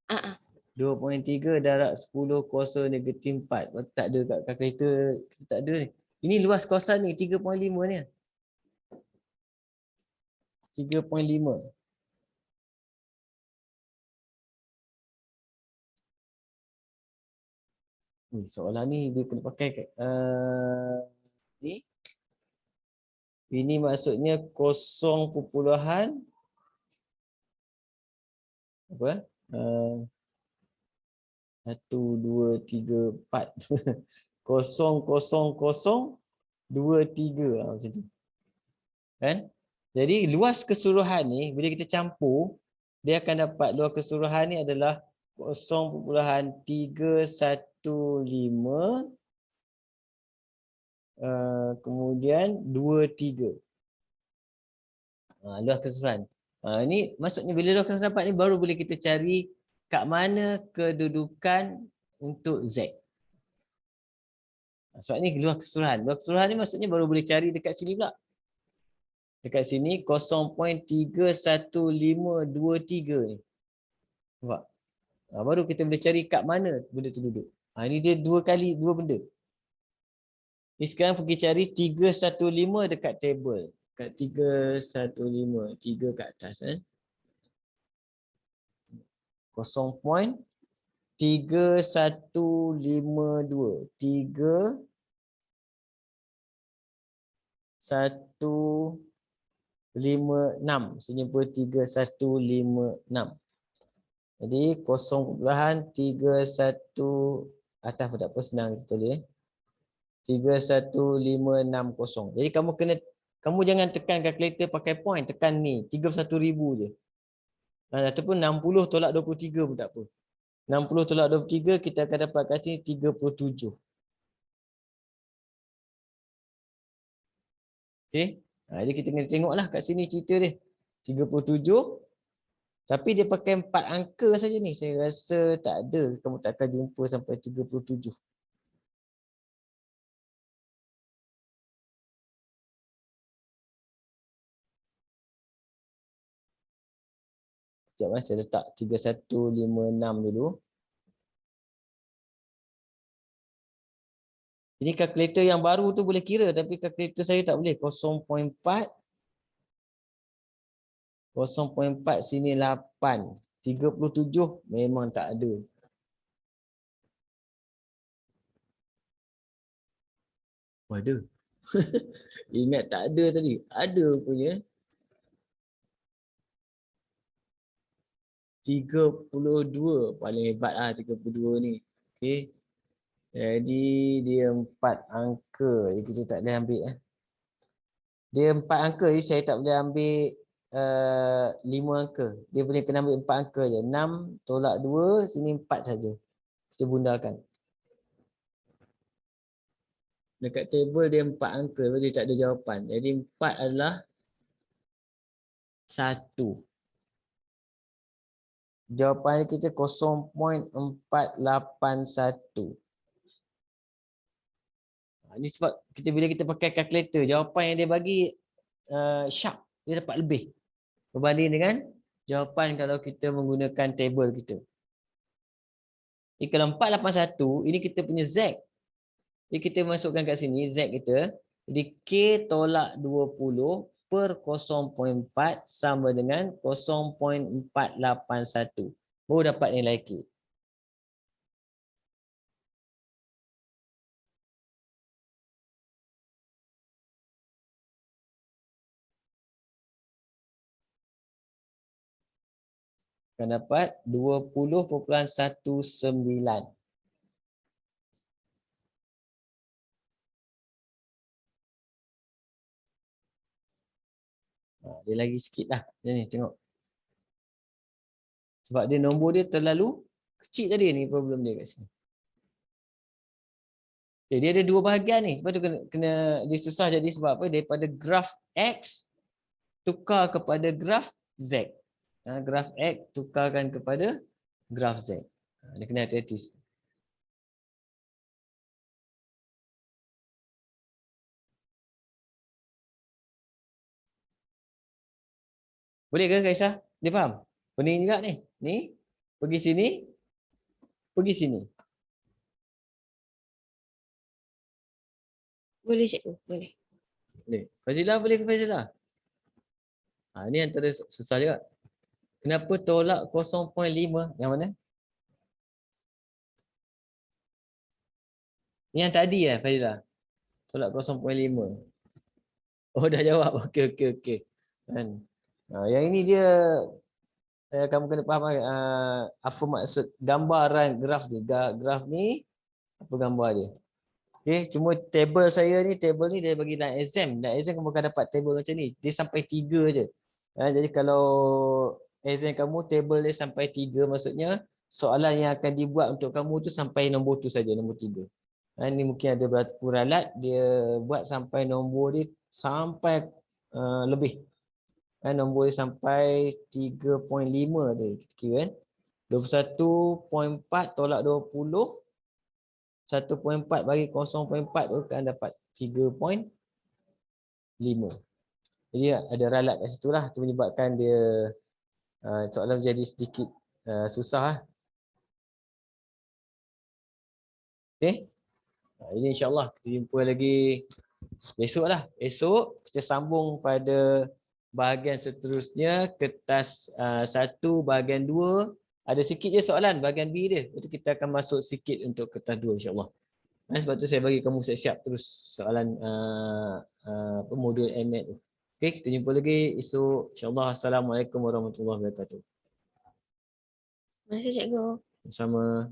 Ah. 2.3 darab 10 kuasa negatif 4. Tak ada kat kalkulator, kita tak ada ni. Ini luas kawasan ni 3.5 ni. 3.5. Soalan ni dia kena pakai ni. Ini maksudnya 0 perpuluhan apa? 1, 2, 3, 4. 0, 0, 0, 2, 3 macam tu. Kan? Jadi luas keseluruhan ni bila kita campur dia akan dapat luas keseluruhan ni adalah 0.315 kemudian 23. Luas keseluruhan. Ini maksudnya bila luas keseluruhan dapat ni baru boleh kita cari kat mana kedudukan untuk Z. Sebab ni luas keseluruhan. Luas keseluruhan ni maksudnya baru boleh cari dekat sini pula. Dekat sini 0.31523 ni. Nampak? Baru kita boleh cari kat mana benda tu duduk. Ini dia dua benda. Ni sekarang pergi cari 315 dekat table. Kat 315. 3 kat atas. 0.3152. 3156. Senyumpa 3156. Jadi 0.31 atas pun tak apa, senang kita tulis. 31560. Jadi kamu jangan tekan kalkulator pakai point, tekan ni 31,000 je. Ataupun 60 tolak 23 pun tak apa. 60 tolak 23 kita akan dapat kat sini 37. Okey. Jadi kita kena tengoklah kat sini cerita dia. 37. Tapi dia pakai 4 angka saja ni. Saya rasa tak ada. Kamu tak akan jumpa sampai 37. Sekejap saya letak 3156 dulu. Ini kalkulator yang baru tu boleh kira. Tapi kalkulator saya tak boleh. 0.4. 0.4 sini 8. 37 memang tak ada. Ada. Ingat tak ada tadi. Ada punya. 32 paling hebat lah 32 ni. Okey. Jadi dia 4 angka. Jadi kita tak boleh ambil Dia 4 angka je, saya tak boleh ambil 5 angka. Dia boleh kena ambil 4 angka je. 6 tolak 2, sini 4 saja. Kita bundakan. Dekat table dia 4 angka, dia tak ada jawapan. Jadi 4 adalah 1. Jawapan kita 0.481. Ini sebab bila kita pakai kalkulator, jawapan yang dia bagi sharp, dia dapat lebih berbanding dengan jawapan kalau kita menggunakan table kita. Jadi kalau 481, ini kita punya Z. Jadi kita masukkan kat sini Z kita. Jadi K tolak 20 per 0.4 sama dengan 0.481. Baru dapat nilai K. Akan dapat 20.19. Dia lagi sikit lah. Ni tengok. Sebab dia nombor dia terlalu kecil tadi ni problem dia kat sini. Okay, dia ada 2 bahagian ni. Sebab tu kena dia susah jadi sebab apa? Daripada graf X tukar kepada graf Z. Graf X tukarkan kepada graf Z. Dia kena hati-hati. Boleh ke Kak Aisyah? Dia faham? Pening juga ni. Ni, pergi sini, pergi sini. Boleh cikgu, boleh. Boleh. Fazilah boleh ke Fazilah? Ni antara susah juga. Kenapa tolak 0.5? Yang mana? Ni yang tadi Fazilah. Tolak 0.5. Oh dah jawab. Okey. Kan. Yang ini dia kamu kena faham apa maksud gambaran graf ni. Graf ni apa gambar dia. Okey, cuma table saya ni, table ni dia bagi dalam exam. Dalam exam kamu akan dapat table macam ni. Dia sampai 3 je. Jadi kalau exam kamu table dia sampai 3, maksudnya soalan yang akan dibuat untuk kamu tu sampai nombor tu saja, nombor 3. Ini mungkin ada berlaku ralat, dia buat sampai nombor dia sampai lebih. Nombor dia sampai 3.5 tu kita kira kan. 21.4 tolak 20. 1.4 bagi 0.4 tu akan dapat 3.5. Jadi ada ralat kat situ lah. Itu menyebabkan dia soalan jadi sedikit susah lah. Okay. Jadi insyaAllah kita jumpa lagi besok lah. Esok kita sambung pada bahagian seterusnya. Kertas 1 bahagian 2. Ada sikit je soalan bahagian B dia. Itu kita akan masuk sikit untuk kertas 2 insyaAllah. Sebab tu saya bagi kamu siap-siap terus soalan modul MAT tu. Okey, kita jumpa lagi esok insyaAllah. Assalamualaikum warahmatullahi wabarakatuh. Terima kasih cikgu. Sama.